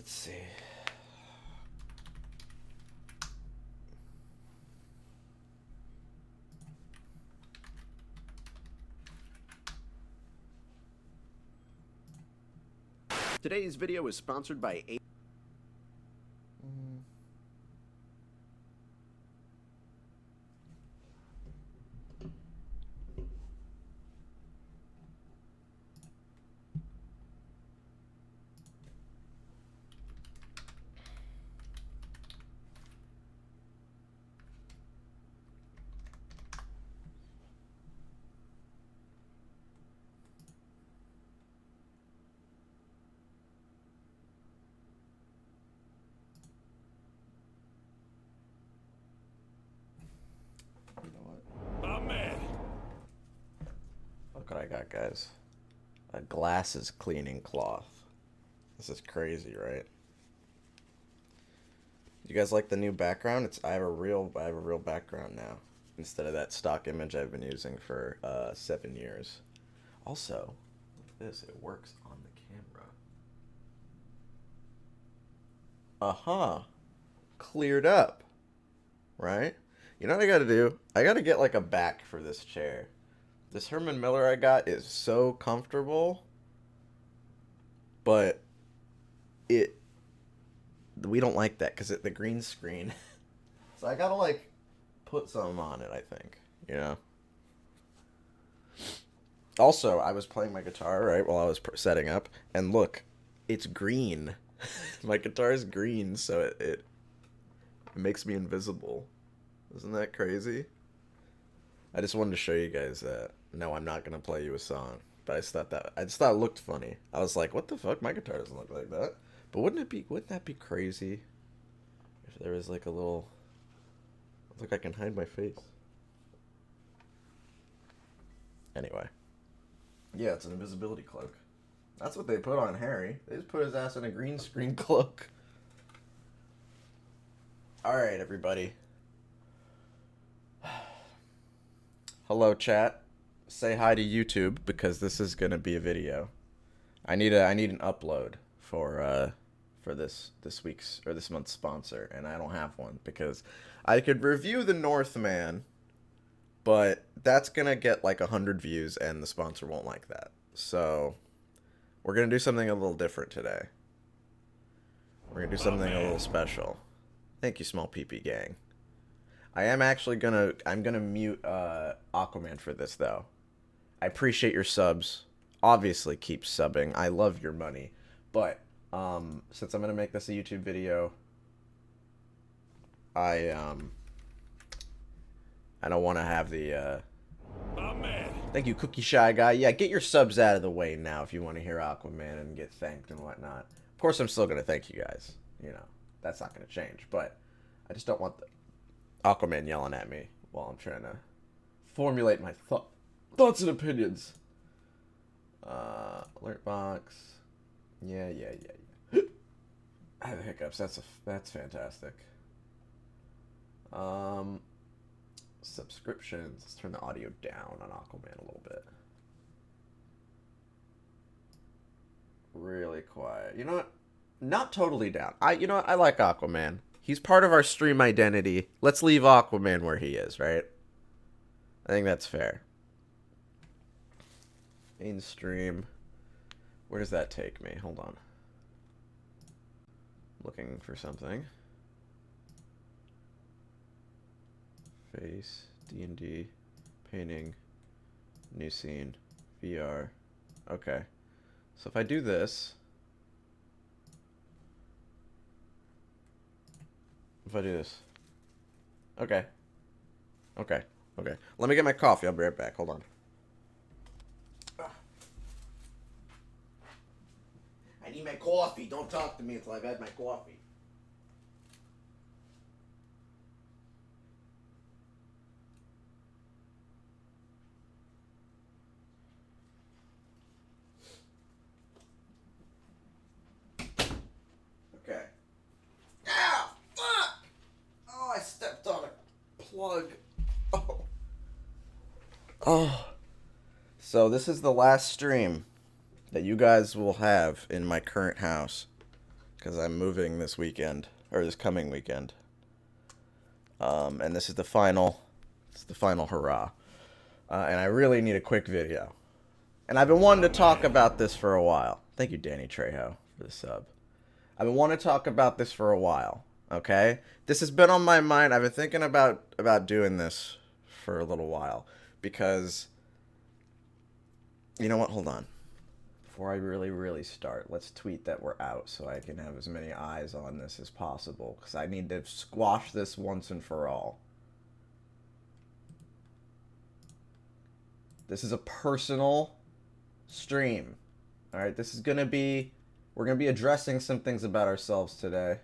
Let's see. Today's video is sponsored by Look what I got, guys. A glasses cleaning cloth. This is crazy, right? You guys like the new background? I have a real background now instead of that stock image I've been using for 7 years. Also, look at this. It works on the camera. Cleared up. Right? You know what I gotta do? I gotta get like a back for this chair. This Herman Miller I got is so comfortable, but we don't like that because the green screen. So I gotta like put something on it, I think, you know. Also, I was playing my guitar right while I was setting up, and look, it's green. My guitar is green, so it makes me invisible. Isn't that crazy? I just wanted to show you guys that. No, I'm not gonna play you a song, but I just thought it looked funny. I was like, what the fuck? My guitar doesn't look like that. But wouldn't that be crazy if there was like a little, look, I can hide my face. Anyway. Yeah, it's an invisibility cloak. That's what they put on Harry. They just put his ass in a green screen cloak. Alright, everybody. Hello, chat. Say hi to YouTube because this is gonna be a video. I need an upload for this week's or this month's sponsor, and I don't have one because I could review the Northman, but that's gonna get like 100 views, and the sponsor won't like that. So we're gonna do something a little different today. We're gonna do something a little special. Thank you, Small PP Gang. I am actually I'm gonna mute Aquaman for this though. I appreciate your subs. Obviously keep subbing. I love your money. But since I'm gonna make this a YouTube video, I don't wanna have the thank you, Cookie Shy Guy. Yeah, get your subs out of the way now if you want to hear Aquaman and get thanked and whatnot. Of course I'm still gonna thank you guys. You know, that's not gonna change. But I just don't want the Aquaman yelling at me while I'm trying to formulate my thoughts and opinions. Alert box. Yeah. I have the hiccups. That's fantastic. Subscriptions. Let's turn the audio down on Aquaman a little bit. Really quiet. You know what? Not totally down. You know what? I like Aquaman. He's part of our stream identity. Let's leave Aquaman where he is, right? I think that's fair. Mainstream. Where does that take me? Hold on. Looking for something. Face, D&D, painting, new scene, VR. Okay. So if I do this... If I do this. Okay. Let me get my coffee. I'll be right back. Hold on. I need my coffee. Don't talk to me until I've had my coffee. Okay. Ah, fuck! Oh, I stepped on a plug. Oh. So this is the last stream that you guys will have in my current house. because I'm moving this weekend, or this coming weekend. And this is the final, hurrah. And I really need a quick video. And I've been wanting to talk about this for a while. Thank you, Danny Trejo, for the sub. I've been wanting to talk about this for a while, okay? This has been on my mind. I've been thinking about doing this for a little while. Because, you know what? Hold on. Before I really start, let's tweet that we're out so I can have as many eyes on this as possible. Because I need to squash this once and for all. This is a personal stream. Alright, this is gonna be... We're gonna be addressing some things about ourselves today.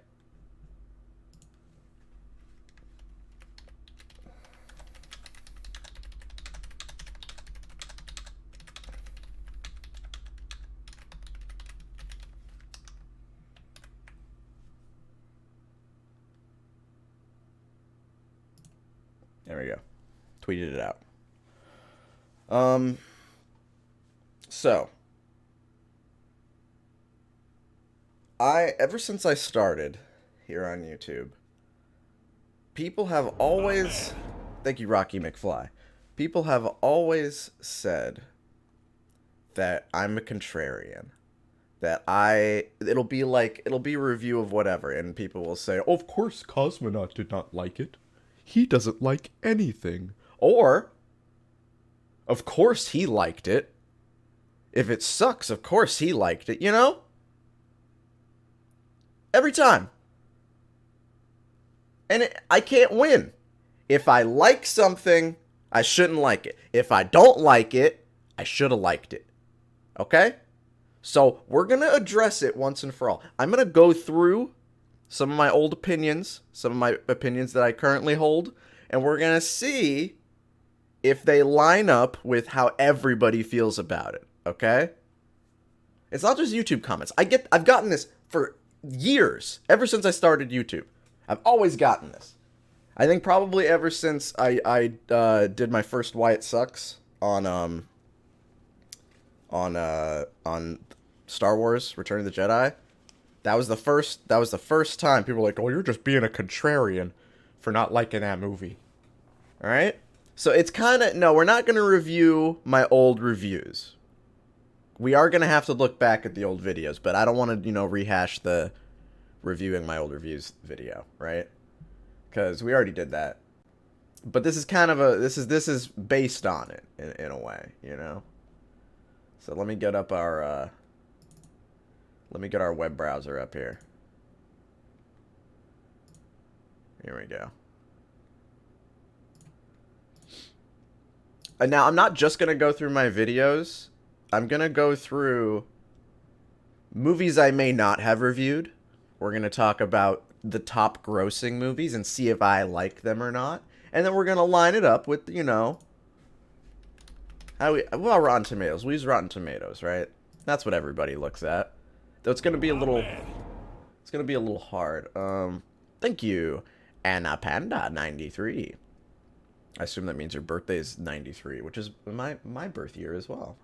There we go. Tweeted it out. So ever since I started here on YouTube, people have always, thank you, Rocky McFly. People have always said that I'm a contrarian. That it'll be a review of whatever, and people will say, oh, of course Cosmonaut did not like it. He doesn't like anything. Or, of course he liked it. If it sucks, of course he liked it, you know? Every time. And I can't win. If I like something, I shouldn't like it. If I don't like it, I should have liked it. Okay? So, we're going to address it once and for all. I'm going to go through some of my old opinions, some of my opinions that I currently hold, and we're going to see if they line up with how everybody feels about it, okay? It's not just YouTube comments. I've gotten this for years, ever since I started YouTube. I've always gotten this. I think probably ever since I did my first Why It Sucks on Star Wars Return of the Jedi. That was the first time people were like, "Oh, you're just being a contrarian for not liking that movie." All right? So it's kind of, no, we're not going to review my old reviews. We are going to have to look back at the old videos, but I don't want to, rehash the reviewing my old reviews video, right? Because we already did that. But this is kind of this is based on it in a way, you know? So let me get up our web browser up here. Here we go. And now I'm not just going to go through my videos. I'm going to go through movies I may not have reviewed. We're going to talk about the top grossing movies and see if I like them or not. And then we're going to line it up with, well, Rotten Tomatoes. We use Rotten Tomatoes, right? That's what everybody looks at. Though it's going to be a little... It's going to be a little hard. Thank you, Anna Panda 93. I assume that means your birthday is 93, which is my birth year as well.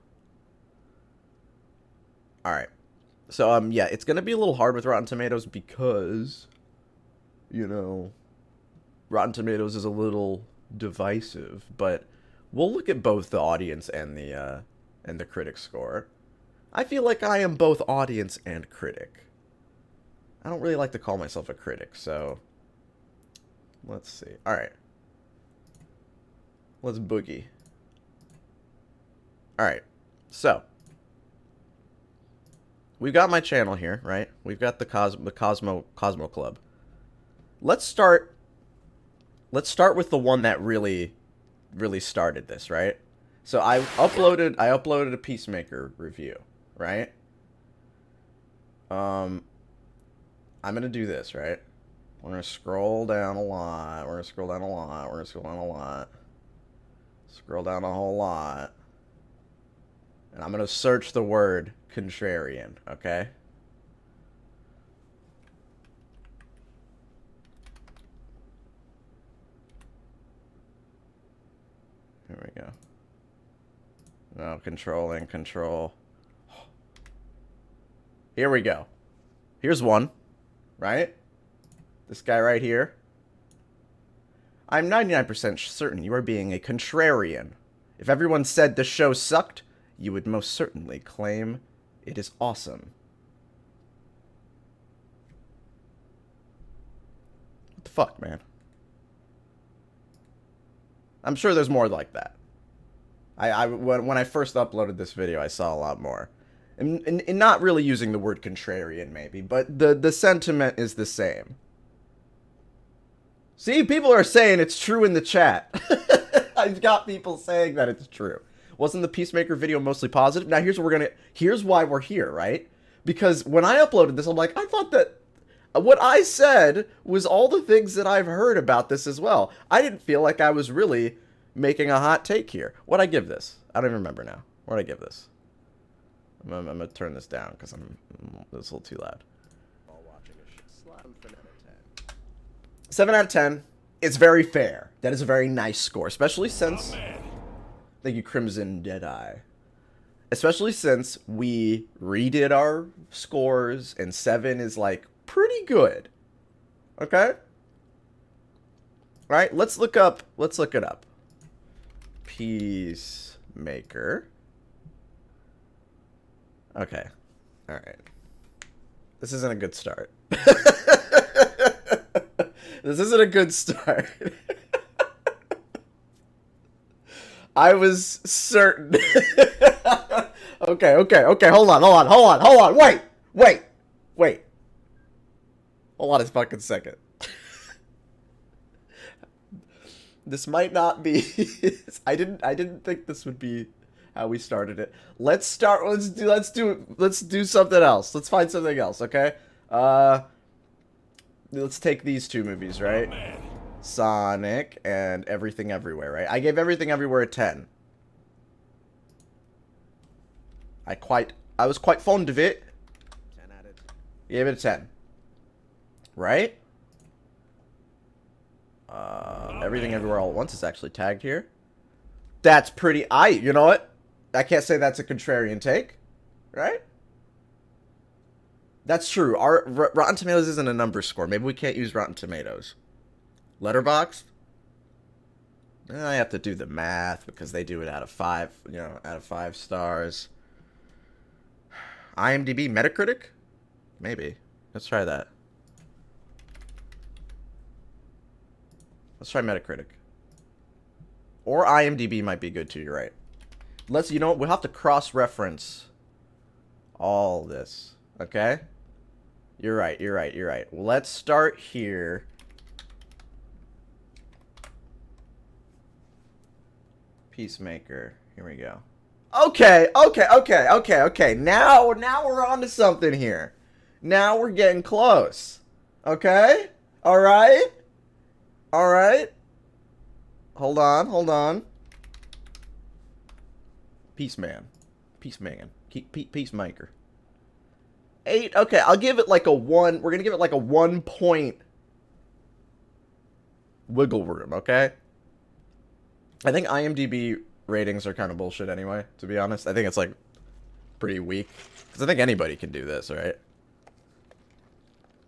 Alright. So, yeah, it's going to be a little hard with Rotten Tomatoes because, Rotten Tomatoes is a little divisive, but we'll look at both the audience and the critic score. I feel like I am both audience and critic. I don't really like to call myself a critic, so let's see. Alright. Let's boogie. Alright. So, we've got my channel here, right? We've got the Cosmo Club. Let's start with the one that really started this, right? So I uploaded a Peacemaker review, right? I'm gonna do this, right? We're gonna scroll down a lot. We're gonna scroll down a lot. We're gonna scroll down a lot. Scroll down a whole lot. And I'm gonna search the word contrarian, okay? Here we go. No, control. Here we go. Here's one. right? This guy right here. I'm 99% certain you are being a contrarian. If everyone said the show sucked, you would most certainly claim it is awesome. What the fuck, man? I'm sure there's more like that. When I first uploaded this video, I saw a lot more. And not really using the word contrarian, maybe, but the sentiment is the same. See, people are saying it's true in the chat. I've got people saying that it's true. Wasn't the Peacemaker video mostly positive? Now here's why we're here, right? Because when I uploaded this, I'm like, I thought that what I said was all the things that I've heard about this as well. I didn't feel like I was really making a hot take here. What'd I give this? I don't even remember now. What'd I give this? I'm gonna turn this down because it's a little too loud. 7 out of 10. It's very fair. That is a very nice score, especially since... Thank you, Crimson Deadeye. Especially since we redid our scores, and 7 is, like, pretty good. Okay? Alright, let's look it up. Peacemaker. Okay. Alright. This isn't a good start. This isn't a good start. I was certain. Okay, hold on. Wait. Hold on a fucking second. This might not be... I didn't think this would be how we started it. Let's do something else. Let's find something else, okay? Let's take these two movies, right? Oh, Sonic and Everything Everywhere, right? I gave Everything Everywhere a 10. I was quite fond of it. 10 out of 10. Gave it a 10. Right? Everything Everywhere All at Once is actually tagged here. That's pretty... you know what? I can't say that's a contrarian take. Right? That's true. Our Rotten Tomatoes isn't a number score. Maybe we can't use Rotten Tomatoes. Letterboxd? I have to do the math because they do it out of 5, out of 5 stars. IMDb, Metacritic? Maybe. Let's try that. Let's try Metacritic. Or IMDb might be good too, you're right. We'll have to cross-reference all this. Okay? You're right. Let's start here. Peacemaker. Here we go. Okay. Now we're on to something here. Now we're getting close. Okay? Alright? Hold on. Peacemaker. 8. Okay, I'll give it like a 1. We're gonna give it like a 1 point wiggle room, okay? I think IMDb ratings are kind of bullshit anyway, to be honest. I think it's like pretty weak. Because I think anybody can do this, right?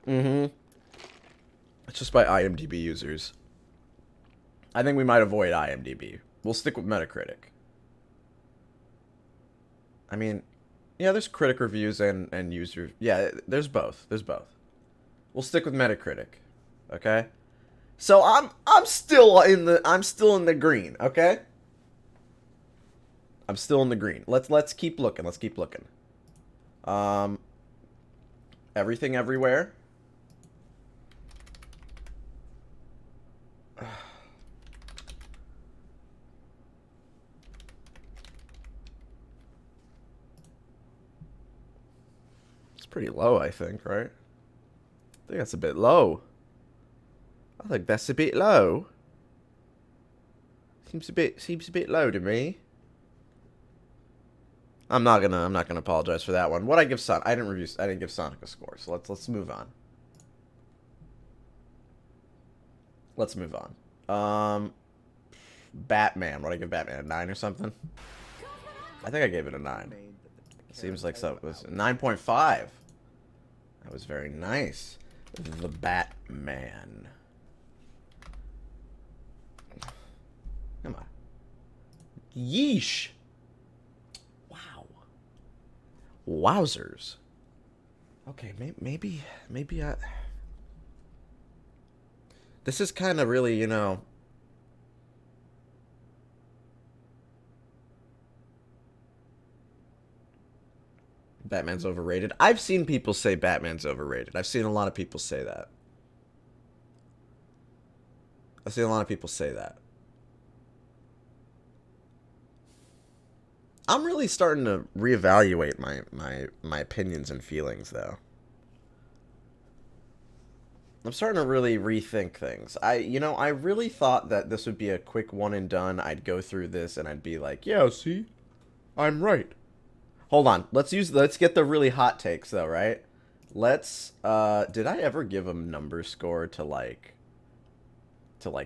It's just by IMDb users. I think we might avoid IMDb. We'll stick with Metacritic. I mean... Yeah, there's critic reviews and user... Yeah, there's both. We'll stick with Metacritic. Okay? So I'm still in the green, okay? I'm still in the green. Let's keep looking. Everything Everywhere. Pretty low, I think, right? I think that's a bit low. Seems a bit low to me. I'm not gonna apologize for that one. What I give Sonic? I didn't give Sonic a score, so let's move on. Batman. What I give Batman, a 9 or something? I think I gave it a 9. Seems like so. It was 9.5. That was very nice. The Batman. Come on. Yeesh. Wow. Wowzers. Okay, maybe I... This is kind of really, you know... Batman's overrated. I've seen people say Batman's overrated. I've seen a lot of people say that. I've seen a lot of people say that. I'm really starting to reevaluate my opinions and feelings, though. I'm starting to really rethink things. You know, I really thought that this would be a quick one and done. I'd go through this and I'd be like, yeah, see? I'm right. Hold on. Let's get the really hot takes, though, right? Let's, did I ever give a number score to, like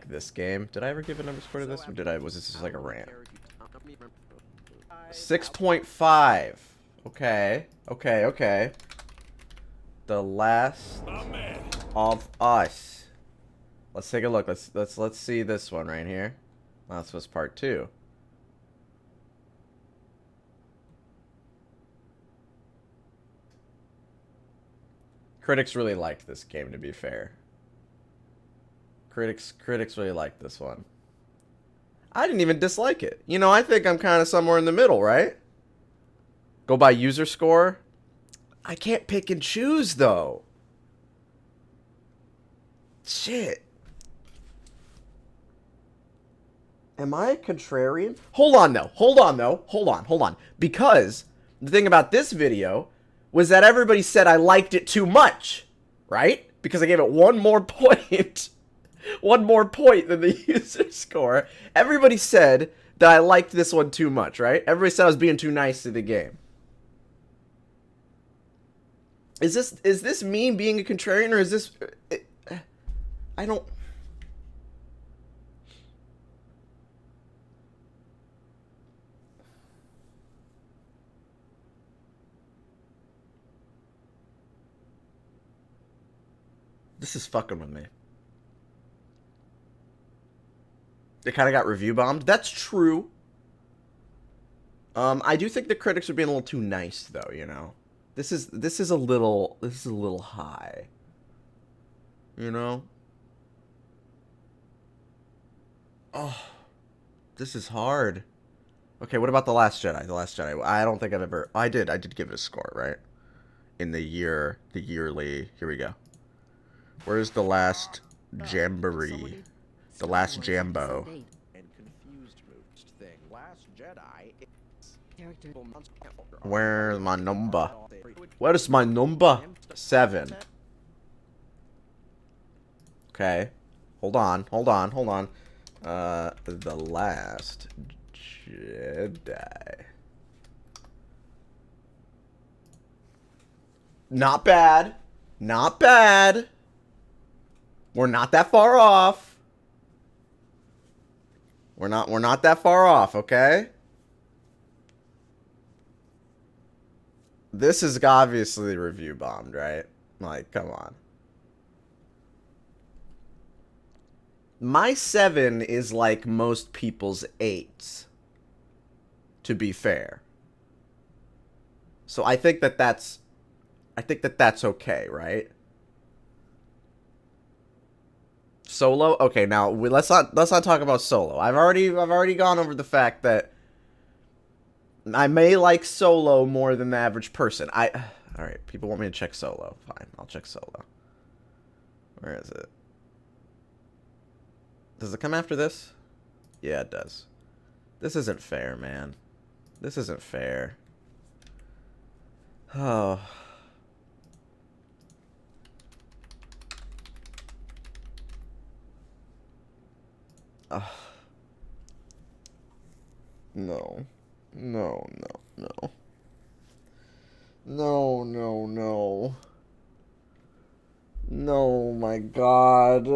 this game? Did I ever give a number score to this? Or was this just like a rant? 6.5. Okay. The Last of Us. Let's take a look. Let's see this one right here. Last of Us Part 2. Critics really liked this game, to be fair. Critics really liked this one. I didn't even dislike it. You know, I think I'm kind of somewhere in the middle, right? Go by user score. I can't pick and choose, though. Shit. Am I a contrarian? Hold on, though. Because the thing about this video was that everybody said I liked it too much, right? Because I gave it one more point. One more point than the user score. Everybody said that I liked this one too much, right? Everybody said I was being too nice to the game. Is this me being a contrarian, or is this... I don't... This is fucking with me. It kind of got review bombed. That's true. I do think the critics are being a little too nice, though. You know, this is a little high. You know. Oh, this is hard. Okay, what about The Last Jedi? The Last Jedi. I don't think I've ever. I did give it a score, right? In the yearly. Here we go. Where's the last jamboree? The last Jambo. Where's my number? Where's my number? 7. Okay. Hold on. The Last Jedi. Not bad. We're not that far off. We're not that far off, okay? This is obviously review bombed, right? Like, come on. My 7 is like most people's 8s, to be fair. So I think that's okay, right? Solo? Okay, now let's not talk about Solo. I've already gone over the fact that I may like Solo more than the average person. All right, people want me to check Solo. Fine, I'll check Solo. Where is it? Does it come after this? Yeah, it does. This isn't fair, man. This isn't fair. Oh. No. No, my God.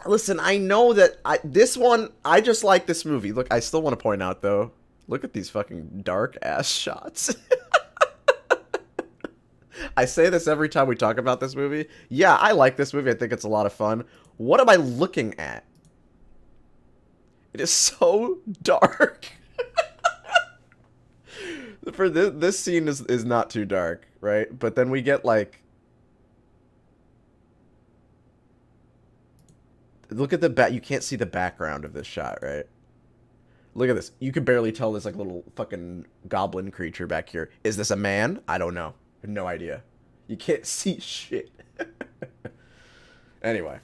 Listen, I know that I just like this movie. Look, I still want to point out, though, Look at these fucking dark ass shots. I say this every time we talk about this movie. Yeah, I like this movie. I think it's a lot of fun. What am I looking at? It is so dark. For this scene is not too dark, right? But then we get like, look at the back. You can't see the background of this shot, right? Look at this. You can barely tell this like little fucking goblin creature back here. Is this a man? I don't know. I have no idea. You can't see shit. Anyway,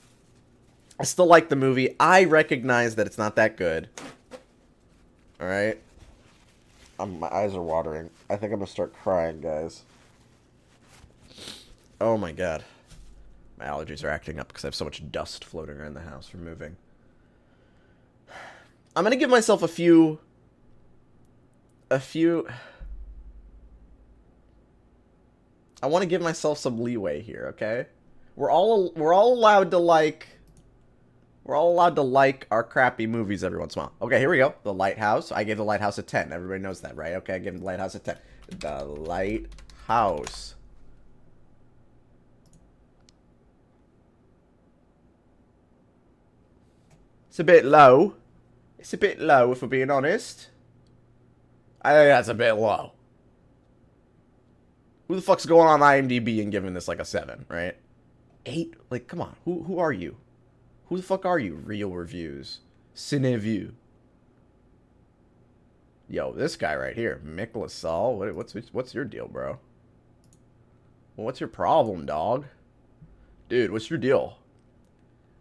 I still like the movie. I recognize that it's not that good. All right. My eyes are watering. I think I'm gonna start crying, guys. Oh my god. My allergies are acting up because I have so much dust floating around the house from moving. I'm gonna give myself a few... I want to give myself some leeway here, okay? We're all allowed to like... We're all allowed to like our crappy movies every once in a while. Okay, here we go. The Lighthouse. I gave The Lighthouse a 10. Everybody knows that, right? Okay, I gave The Lighthouse a 10. The Lighthouse. It's a bit low. It's a bit low, if we're being honest. I think that's a bit low. Who the fuck's going on IMDb and giving this like a 7, right? 8? Like, come on. Who are you? Who the fuck are you? Real Reviews. Cineview. Yo, this guy right here. Mick LaSalle. What's your deal, bro? Well, what's your problem, dog? Dude, what's your deal?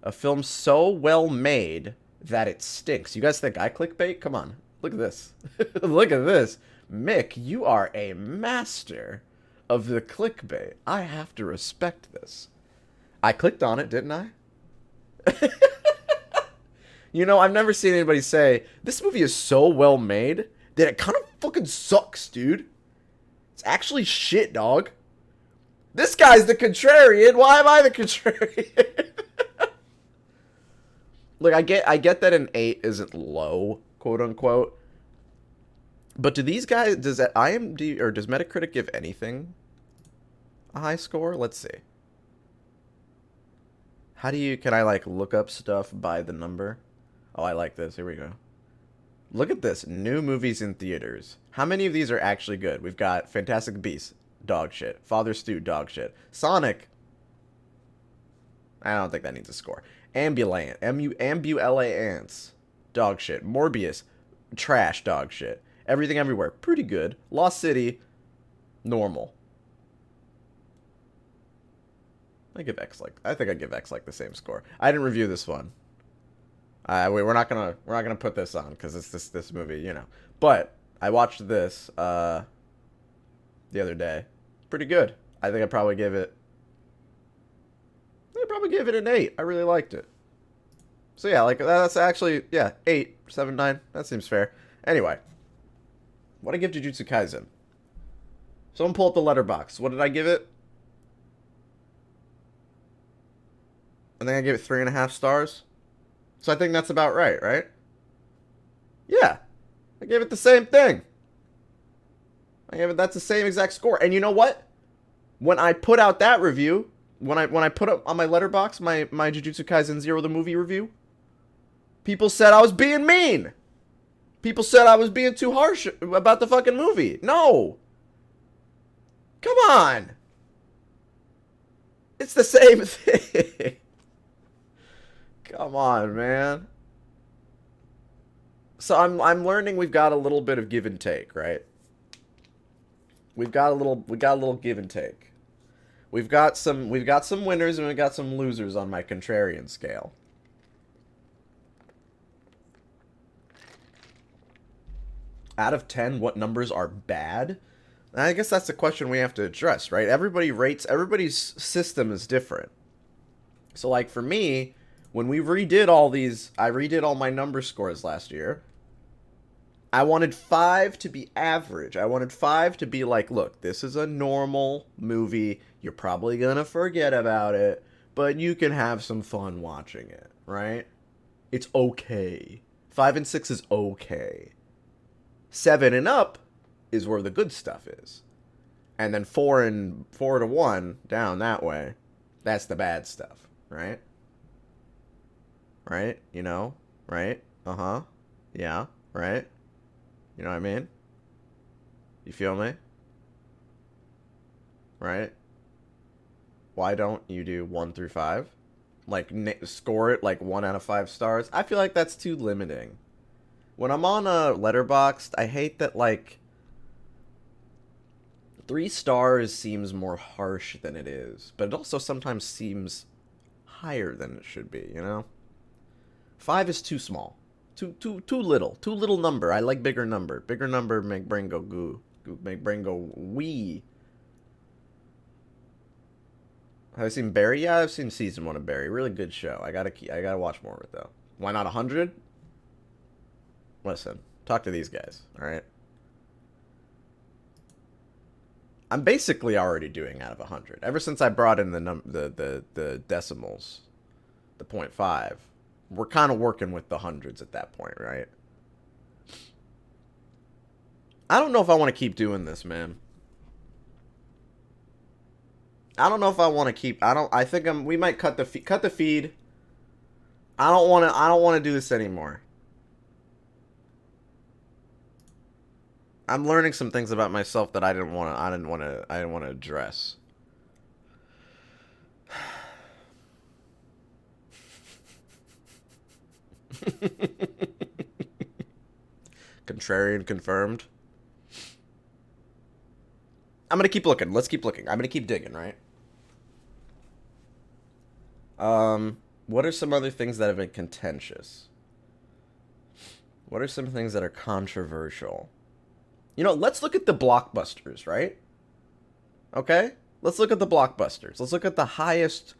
A film so well made that it stinks. You guys think I clickbait? Come on. Look at this. Look at this. Mick, you are a master of the clickbait. I have to respect this. I clicked on it, didn't I? You know, I've never seen anybody say, this movie is so well made that it kind of fucking sucks, dude. It's actually shit, dog. This guy's the contrarian. Why am I the contrarian? Look, I get that an 8 isn't low, quote unquote. But do these guys, does that IMDb or does Metacritic give anything a high score? Let's see. How do you, can I like look up stuff by the number? Oh, I like this. Here we go. Look at this. New movies in theaters. How many of these are actually good? We've got Fantastic Beasts, dog shit. Father Stu, dog shit. Sonic. I don't think that needs a score. Ambulance, dog shit. Morbius, trash, dog shit. Everything Everywhere, pretty good. Lost City, normal. I think I give X like the same score. I didn't review this one. We're not gonna put this on because it's this movie, you know. But I watched this the other day. Pretty good. I think I probably gave it an 8. I really liked it. So yeah, like that's actually 8, 7, 9. That seems fair. Anyway, what did I give Jujutsu Kaisen? Someone pull up the letterbox. What did I give it? I think I gave it 3.5 stars. So I think that's about right? Yeah. I gave it the same thing. That's the same exact score. And you know what? When I put out that review, when I put up on my letterbox my Jujutsu Kaisen 0 the movie review, people said I was being mean. People said I was being too harsh about the fucking movie. No. Come on. It's the same thing. Come on, man. So I'm learning we've got a little bit of give and take, right? We got a little give and take. We've got some winners and we've got some losers on my contrarian scale. Out of 10, what numbers are bad? I guess that's the question we have to address, right? Everybody's system is different. So like for me, when we redid all these, I redid all my number scores last year. I wanted 5 to be average. I wanted 5 to be like, look, this is a normal movie. You're probably going to forget about it, but you can have some fun watching it, right? It's okay. 5 and 6 is okay. 7 and up is where the good stuff is. And then 4 to 1 down that way, that's the bad stuff, right? Right? You know? Right? Uh-huh. Yeah, right? You know what I mean? You feel me? Right? Why don't you do 1 through 5? Like, score it like 1 out of 5 stars? I feel like that's too limiting. When I'm on a Letterboxd, I hate that, like, 3 stars seems more harsh than it is. But it also sometimes seems higher than it should be, you know? 5 is too small. Too little. Too little number. I like bigger number. Bigger number make brain go goo. Make brain go wee. Have I seen Barry? Yeah, I've seen season 1 of Barry. Really good show. I gotta watch more of it though. Why not 100? Listen, talk to these guys. All right. I'm basically already doing out of 100. Ever since I brought in the decimals, the 0.5, we're kind of working with the hundreds at that point, right? I don't know if I want to keep doing this, man. I don't know if I want to keep. I think we might cut the feed. I don't want to do this anymore. I'm learning some things about myself that I didn't want to address. Contrarian confirmed. I'm gonna keep looking. Let's keep looking. I'm gonna keep digging, right? What are some other things that have been contentious? What are some things that are controversial? You know, let's look at the blockbusters, right? Okay? Let's look at the blockbusters. Let's look at the highest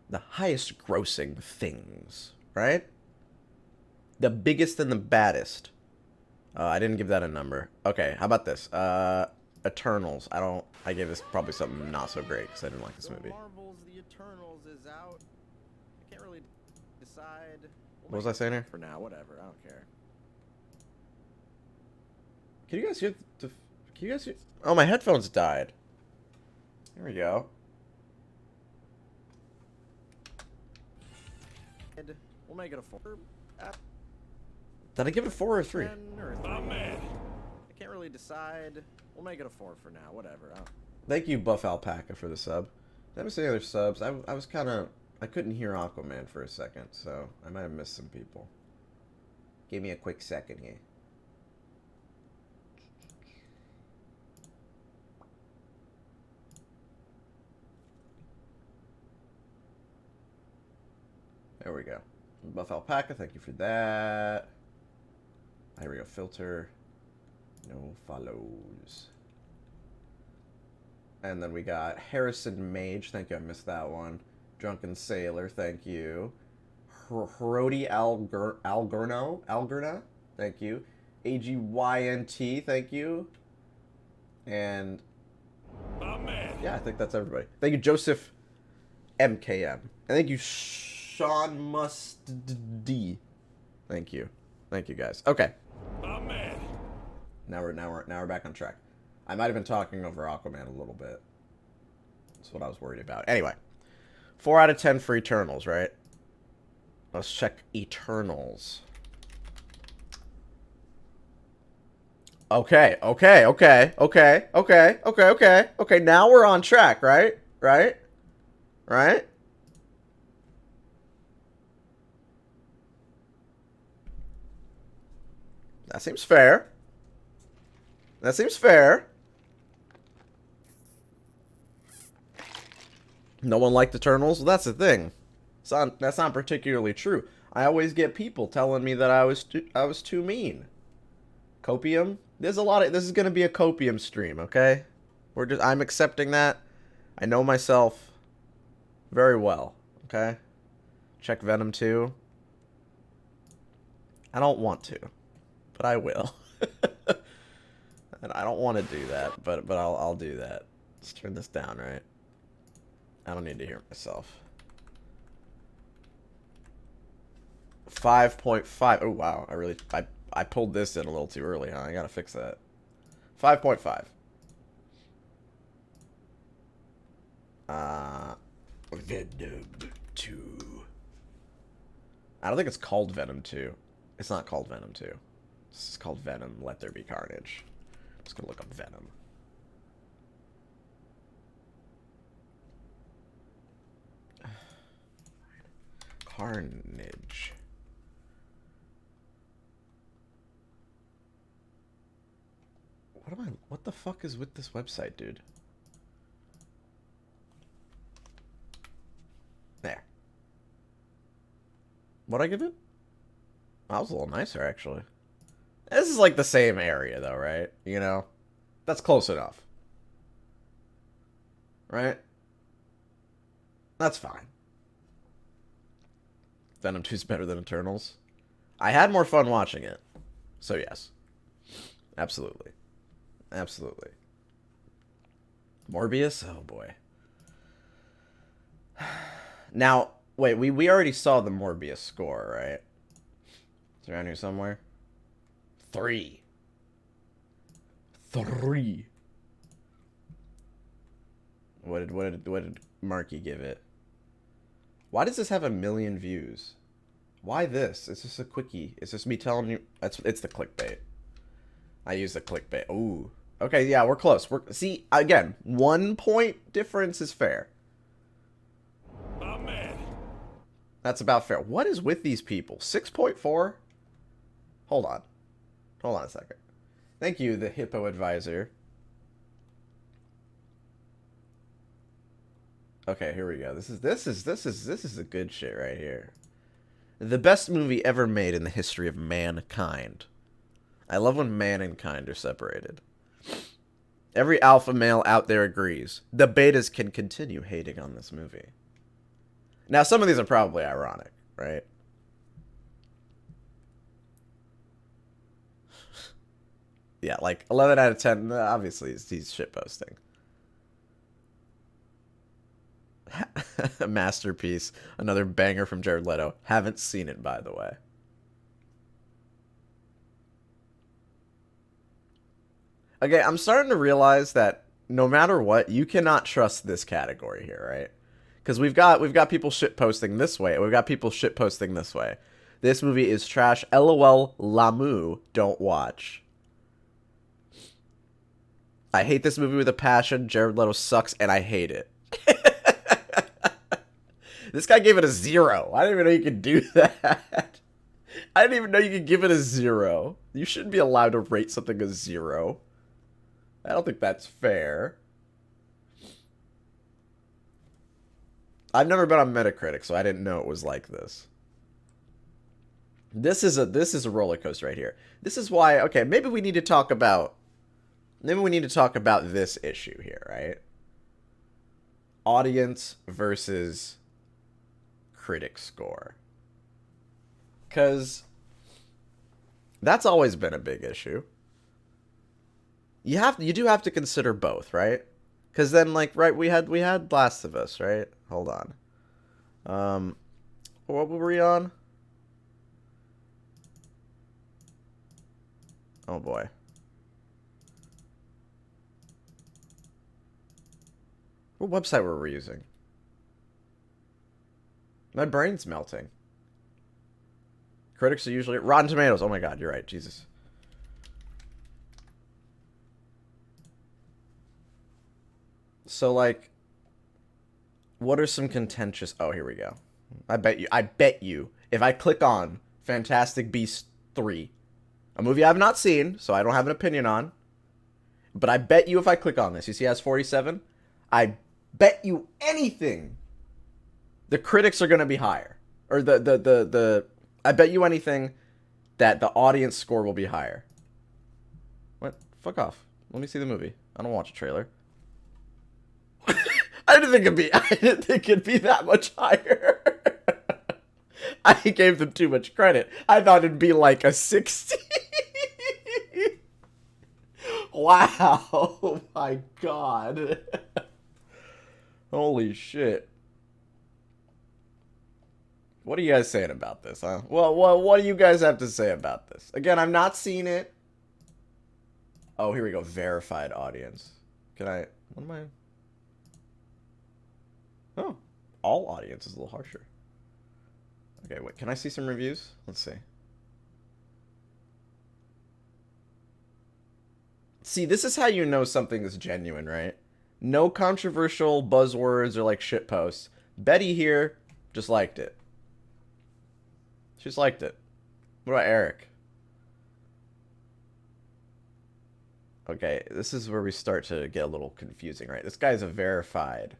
grossing things, right? The biggest and the baddest. I didn't give that a number. Okay, how about this? Eternals. I gave this probably something not so great because I didn't like this movie. Marvel's The Eternals is out. I can't really decide. What was I saying here? For now, whatever. I don't care. Can you guys hear can you guys hear? Oh, my headphones died. There we go. We'll make it a 4. Did I give it a 4 or a 3? Oh, man. I can't really decide. We'll make it a 4 for now. Whatever. Thank you, Buff Alpaca, for the sub. Let me see other subs. I was kind of... I couldn't hear Aquaman for a second, so I might have missed some people. Give me a quick second here. There we go. Buff Alpaca, thank you for that. Here we go. Filter. No follows. And then we got Harrison Mage. Thank you. I missed that one. Drunken Sailor. Thank you. Herody Algerna. Thank you. AGYNT. Thank you. And yeah, I think that's everybody. Thank you, Joseph MKM. And thank you, Sean Must D. Thank you. Thank you, guys. Okay. Now we're back on track. I might have been talking over Aquaman a little bit. That's what I was worried about. Anyway, 4 out of 10 for Eternals, right? Let's check Eternals. Okay. Now we're on track, right? Right? That seems fair. No one liked Eternals? Well, that's the thing. That's not particularly true. I always get people telling me that I was too mean. Copium? This is gonna be a copium stream, okay? I'm accepting that. I know myself very well, okay? Check Venom 2. I don't want to, but I will. And I don't want to do that, but I'll do that. Let's turn this down, right? I don't need to hear myself. 5.5. Oh wow, I pulled this in a little too early, huh? I gotta fix that. 5.5. Venom 2. I don't think it's called Venom 2. It's not called Venom 2. This is called Venom Let There Be Carnage. I'm just gonna look up Venom. Carnage. What the fuck is with this website, dude? There. What'd I give it? That was a little nicer, actually. This is like the same area, though, right? You know? That's close enough. Right? That's fine. Venom 2 is better than Eternals. I had more fun watching it. So, yes. Absolutely. Absolutely. Morbius? Oh, boy. Now, wait, we already saw the Morbius score, right? It's around here somewhere. 3. What did Marky give it? Why does this have 1 million views? Why this? It's just a quickie. It's just me telling you. It's the clickbait. I use the clickbait. Ooh. Okay, yeah, we're close. See, again, 1 point difference is fair. Oh, man. That's about fair. What is with these people? 6.4? Hold on. Hold on a second. Thank you, the Hippo Advisor. Okay, here we go. This is a good shit right here. The best movie ever made in the history of mankind. I love when man and kind are separated. Every alpha male out there agrees. The betas can continue hating on this movie. Now, some of these are probably ironic, right? Yeah, like 11 out of 10, obviously, he's shitposting. A masterpiece. Another banger from Jared Leto. Haven't seen it, by the way. Okay, I'm starting to realize that no matter what, you cannot trust this category here, right? Because we've got people shitposting this way, and we've got people shitposting this way. This movie is trash. LOL, Lamu, don't watch. I hate this movie with a passion. Jared Leto sucks, and I hate it. This guy gave it a 0. I didn't even know you could do that. I didn't even know you could give it a 0. You shouldn't be allowed to rate something a 0. I don't think that's fair. I've never been on Metacritic, so I didn't know it was like this. This is a roller coaster right here. This is why, okay, maybe we need to talk about this issue here, right? Audience versus critic score. Because that's always been a big issue. You do have to consider both, right? Because then, like, right, we had Last of Us, right? Hold on. What were we on? Oh boy. What website were we using? My brain's melting. Critics are usually Rotten Tomatoes. Oh my god, you're right. Jesus. So, like, what are some contentious... Oh, here we go. I bet you, if I click on Fantastic Beasts 3, a movie I have not seen, so I don't have an opinion on, but I bet you if I click on this, you see it has 47? I bet you anything the critics are going to be higher. Or I bet you anything that the audience score will be higher. What? Fuck off. Let me see the movie. I don't watch a trailer. I didn't think it'd be that much higher. I gave them too much credit. I thought it'd be like a 60. Wow. Oh my god. Holy shit. What are you guys saying about this, huh? Well, what do you guys have to say about this? Again, I've not seen it. Oh, here we go. Verified audience. Can I... What am I... Oh. All audience is a little harsher. Okay, wait. Can I see some reviews? Let's see. See, this is how you know something is genuine, right? No controversial buzzwords or, like, shit posts. Betty here just liked it. She's liked it. What about Eric? Okay, this is where we start to get a little confusing, right? This guy's a verified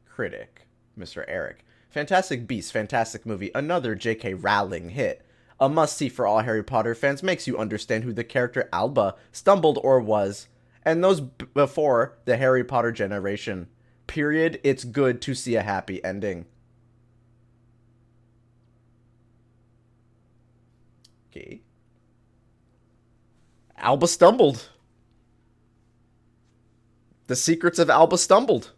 critic, Mr. Eric. Fantastic Beasts, fantastic movie, another J.K. Rowling hit. A must-see for all Harry Potter fans, makes you understand who the character Alba stumbled or was. And those before the Harry Potter generation. Period, it's good to see a happy ending. Okay. Alba stumbled. The secrets of Alba stumbled.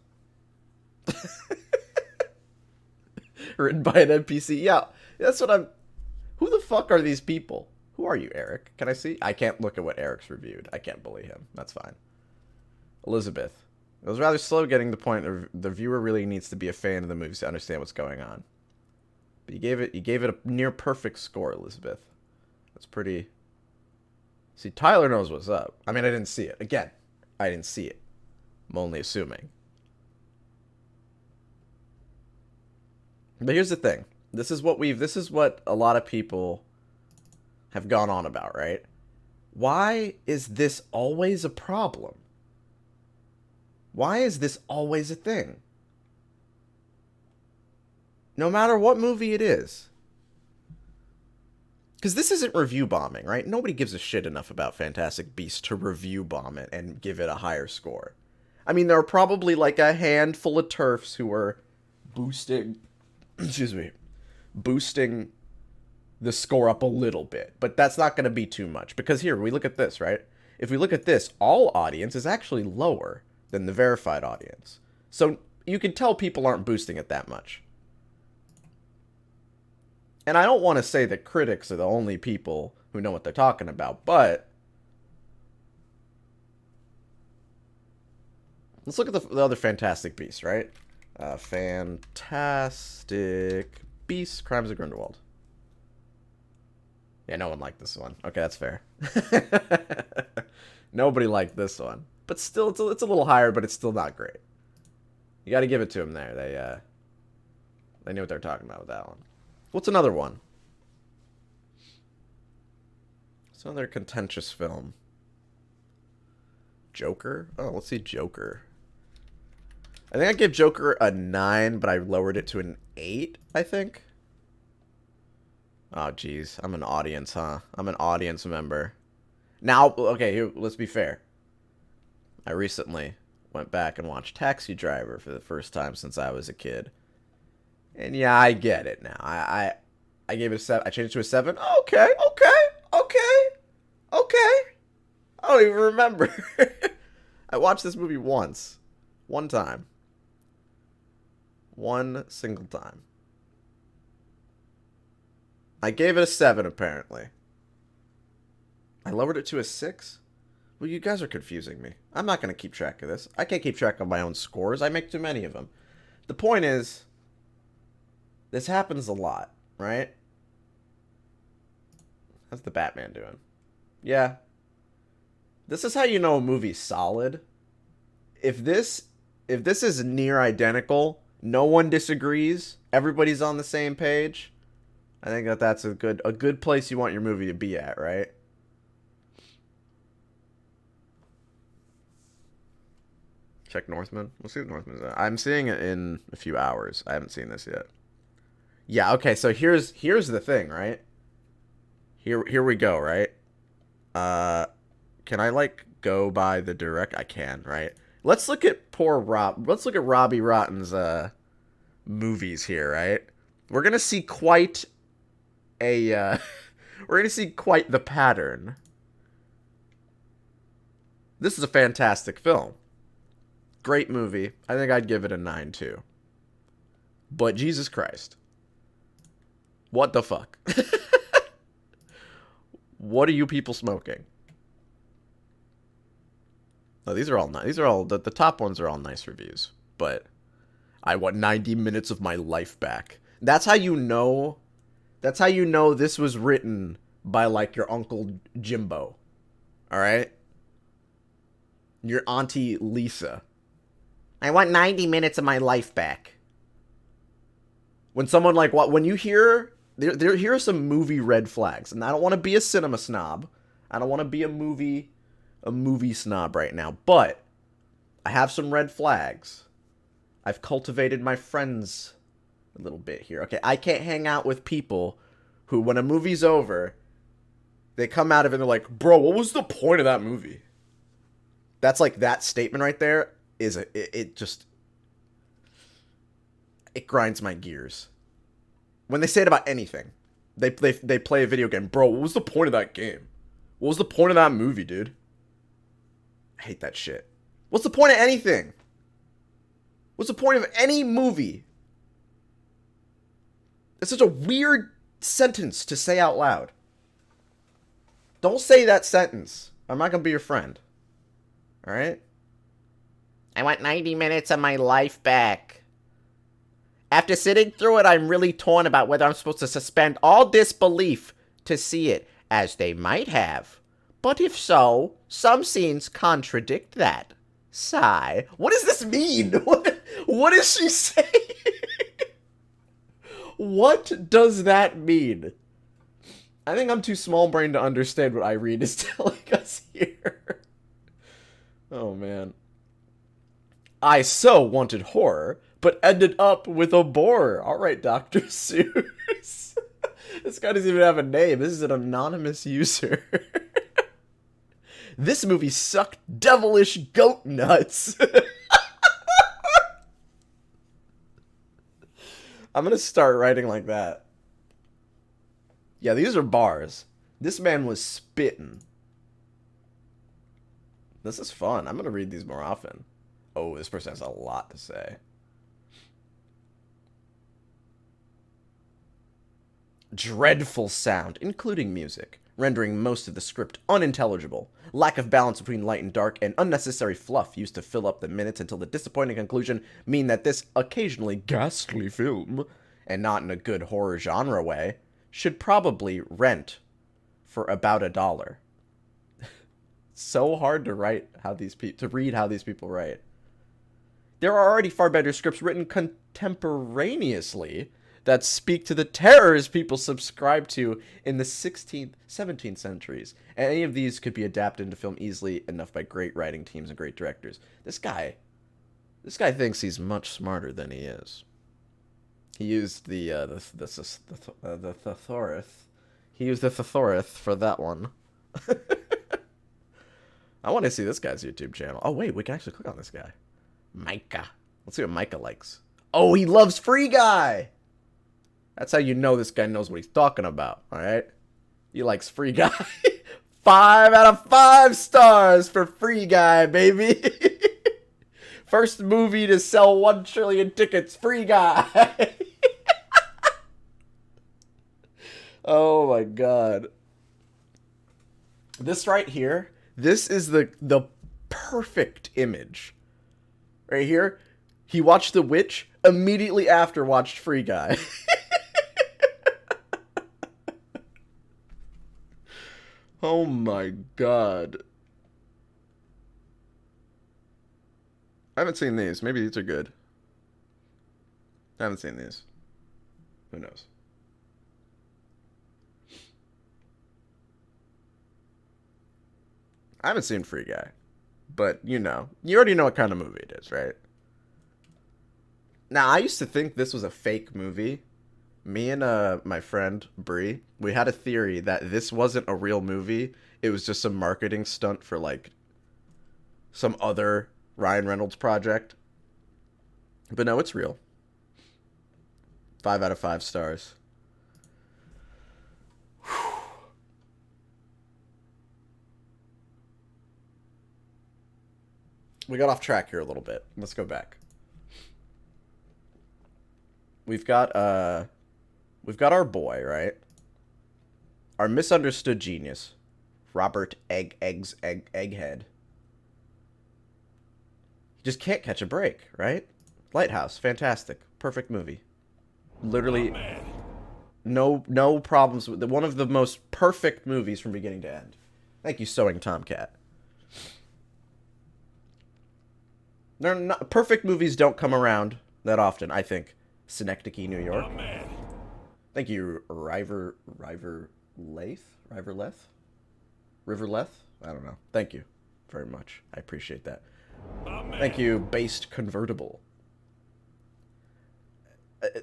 Written by an NPC. Yeah, that's what I'm... Who the fuck are these people? Who are you, Eric? Can I see? I can't look at what Eric's reviewed. I can't bully him. That's fine. Elizabeth. It was rather slow getting the point. The viewer really needs to be a fan of the movies to understand what's going on. But you gave it a near perfect score, Elizabeth. That's pretty... See, Tyler knows what's up. I mean, I didn't see it. Again, I didn't see it. I'm only assuming. But here's the thing. This is what a lot of people have gone on about, right? Why is this always a problem? Why is this always a thing? No matter what movie it is. Because this isn't review bombing, right? Nobody gives a shit enough about Fantastic Beasts to review bomb it and give it a higher score. I mean, there are probably like a handful of TERFs who are boosting... Excuse me. Boosting the score up a little bit. But that's not going to be too much. Because here, we look at this, right? If we look at this, all audience is actually lower than the verified audience. So you can tell people aren't boosting it that much. And I don't want to say that critics are the only people who know what they're talking about, but let's look at the other Fantastic Beasts, right? Fantastic Beasts, Crimes of Grindelwald. Yeah, no one liked this one. Okay, that's fair. Nobody liked this one. But still, it's a little higher, but it's still not great. You got to give it to them there. They knew what they're talking about with that one. What's another one? It's another contentious film. Joker? Oh, let's see Joker. I think I gave Joker a 9, but I lowered it to an 8, I think. Oh, jeez. I'm an audience, huh? I'm an audience member. Now, okay, here, let's be fair. I recently went back and watched Taxi Driver for the first time since I was a kid. And yeah, I get it now. I gave it a 7. I changed it to a 7. Okay. I don't even remember. I watched this movie once. One time. One single time. I gave it a 7, apparently. I lowered it to a 6? Well, you guys are confusing me. I'm not going to keep track of this. I can't keep track of my own scores. I make too many of them. The point is, this happens a lot, right? How's the Batman doing? Yeah. This is how you know a movie's solid. If this is near identical, no one disagrees, everybody's on the same page, I think that's a good place you want your movie to be at, right? Check Northman. We'll see what Northman's at. I'm seeing it in a few hours. I haven't seen this yet. Yeah, okay, so here's the thing, right? Here we go, right? Can I like go by the direct? I can, right? Let's look at let's look at Robbie Rotten's movies here, right? We're gonna see quite a we're gonna see quite the pattern. This is a fantastic film. Great movie. I think I'd give it a 9 too. But Jesus Christ. What the fuck? What are you people smoking? No, these are all nice. These are all the top ones are all nice reviews. But I want 90 minutes of my life back. That's how you know. That's how you know this was written by like your Uncle Jimbo. All right? Your Auntie Lisa. I want 90 minutes of my life back. When someone like what when you hear here are some movie red flags, and I don't want to be a cinema snob. I don't want to be a movie snob right now, but I have some red flags. I've cultivated my friends a little bit here. Okay, I can't hang out with people who, when a movie's over, they come out of it and they're like, bro, what was the point of that movie? That's like, that statement right there is it grinds my gears. When they say it about anything, they play a video game. Bro, what was the point of that game? What was the point of that movie, dude? I hate that shit. What's the point of anything? What's the point of any movie? It's such a weird sentence to say out loud. Don't say that sentence. I'm not going to be your friend. Alright? I want 90 minutes of my life back. After sitting through it, I'm really torn about whether I'm supposed to suspend all disbelief to see it, as they might have. But if so, some scenes contradict that. Sigh. What does this mean? What is she saying? What does that mean? I think I'm too small-brained to understand what Irene is telling us here. Oh, man. I so wanted horror, but ended up with a bore. All right, Dr. Seuss. This guy doesn't even have a name. This is an anonymous user. This movie sucked devilish goat nuts. I'm going to start writing like that. Yeah, these are bars. This man was spitting. This is fun. I'm going to read these more often. Oh, this person has a lot to say. Dreadful sound, including music, rendering most of the script unintelligible. Lack of balance between light and dark, and unnecessary fluff used to fill up the minutes until the disappointing conclusion mean that this occasionally ghastly film, and not in a good horror genre way, should probably rent for about $1. So hard to write how these to read how these people write. There are already far better scripts written contemporaneously that speak to the terrors people subscribe to in the 16th, 17th centuries. And any of these could be adapted into film easily enough by great writing teams and great directors. This guy thinks he's much smarter than he is. He used the thesaurus. He used the thesaurus for that one. I want to see this guy's YouTube channel. Oh wait, we can actually click on this guy. Micah. Let's see what Micah likes. Oh, he loves Free Guy! That's how you know this guy knows what he's talking about, alright? He likes Free Guy. 5 out of 5 stars for Free Guy, baby! First movie to sell 1 trillion tickets, Free Guy! Oh my god. This right here, this is the perfect image. Right here, he watched The Witch, immediately after watched Free Guy. Oh my god. I haven't seen these. Maybe these are good. I haven't seen these. Who knows? I haven't seen Free Guy. But, you know. You already know what kind of movie it is, right? Now, I used to think this was a fake movie. Me and my friend, Bree, we had a theory that this wasn't a real movie. It was just some marketing stunt for, like, some other Ryan Reynolds project. But no, it's real. 5 out of 5 stars. We got off track here a little bit. Let's go back. We've got we've got our boy, right? Our misunderstood genius, Robert Egghead. He just can't catch a break, right? Lighthouse, fantastic, perfect movie. Literally, no problems with one of the most perfect movies from beginning to end. Thank you, Sewing Tomcat. They're not, perfect movies don't come around that often, I think. Synecdoche, New York. Thank you, River Leth? I don't know. Thank you very much. I appreciate that. Thank you, Based Convertible.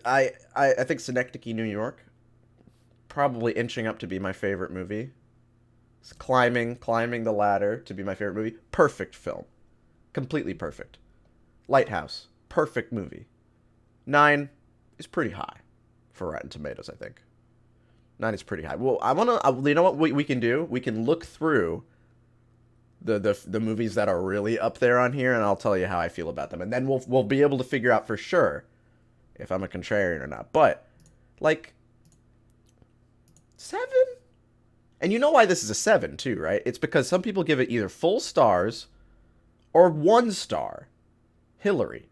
I think Synecdoche, New York, probably inching up to be my favorite movie. It's climbing the ladder to be my favorite movie. Perfect film. Completely perfect. Lighthouse. Perfect movie. 9 is pretty high for Rotten Tomatoes, I think. 9 is pretty high. Well, you know what we can do? We can look through the movies that are really up there on here, and I'll tell you how I feel about them. And then we'll be able to figure out for sure if I'm a contrarian or not. But, like, 7? And you know why this is a 7, too, right? It's because some people give it either full stars or 1 star. Hillary.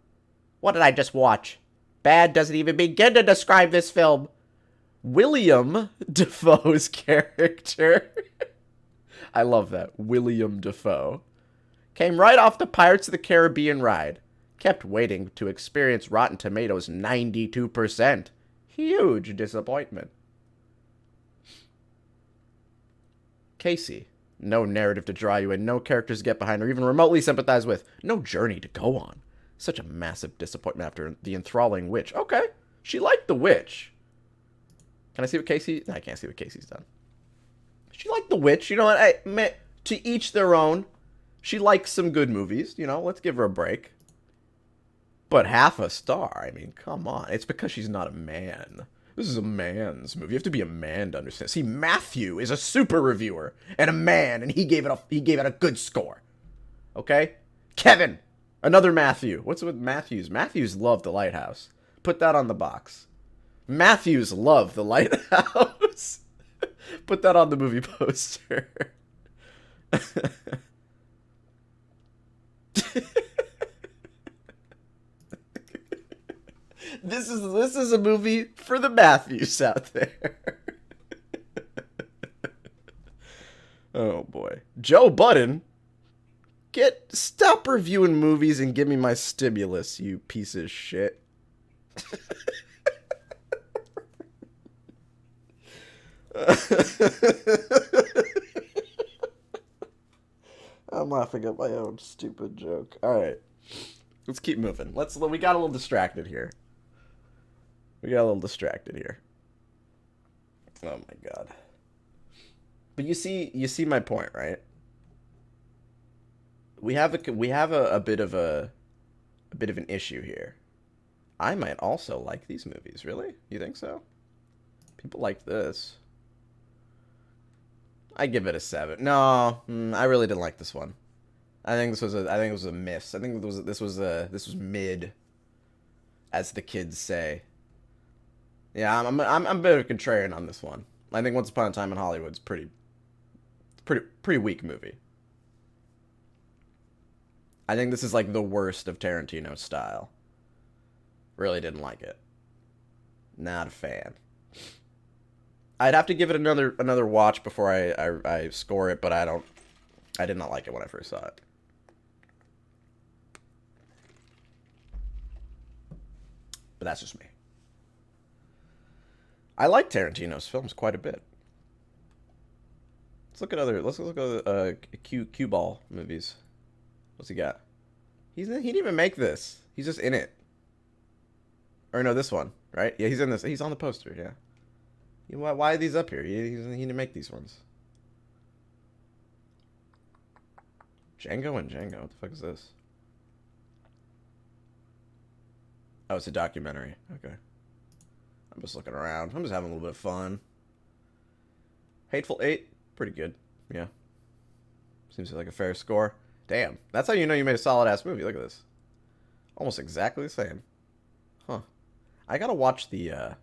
What did I just watch? Bad doesn't even begin to describe this film. William Dafoe's character. I love that. William Dafoe. Came right off the Pirates of the Caribbean ride. Kept waiting to experience Rotten Tomatoes 92%. Huge disappointment. Casey. No narrative to draw you in. No characters to get behind or even remotely sympathize with. No journey to go on. Such a massive disappointment after The Enthralling Witch. Okay. She liked The Witch. Can I see what Casey... I can't see what Casey's done. She liked The Witch. You know what? To each their own. She likes some good movies. You know, let's give her a break. But half a star? I mean, come on. It's because she's not a man. This is a man's movie. You have to be a man to understand. See, Matthew is a super reviewer and a man, and he gave it a good score. Okay? Kevin, another Matthew. What's with Matthews? Matthews loved The Lighthouse. Put that on the box. Matthews loved The Lighthouse. Put that on the movie poster. This is a movie for the Matthews out there. Oh boy. Joe Budden, stop reviewing movies and give me my stimulus, you piece of shit. I'm laughing at my own stupid joke. All right, let's keep moving. We got a little distracted here. Oh my god. But you see my point, right? We have a bit of an issue here. I might also like these movies. Really? You think so? People like this. I give it a 7. No, I really didn't like this one. I think it was a miss. I think this was mid, as the kids say. Yeah, I'm a bit of a contrarian on this one. I think Once Upon a Time in Hollywood's pretty weak movie. I think this is like the worst of Tarantino's style. Really didn't like it. Not a fan. I'd have to give it another watch before I score it, but I did not like it when I first saw it. But that's just me. I like Tarantino's films quite a bit. Let's look at cue ball movies. What's he got? He didn't even make this. He's just in it. Or no, this one, right? Yeah, he's in this. He's on the poster, yeah. Why are these up here? He didn't make these ones. Django and Django. What the fuck is this? Oh, it's a documentary. Okay. I'm just looking around. I'm just having a little bit of fun. Hateful Eight. Pretty good. Yeah. Seems like a fair score. Damn. That's how you know you made a solid-ass movie. Look at this. Almost exactly the same. Huh. I gotta watch the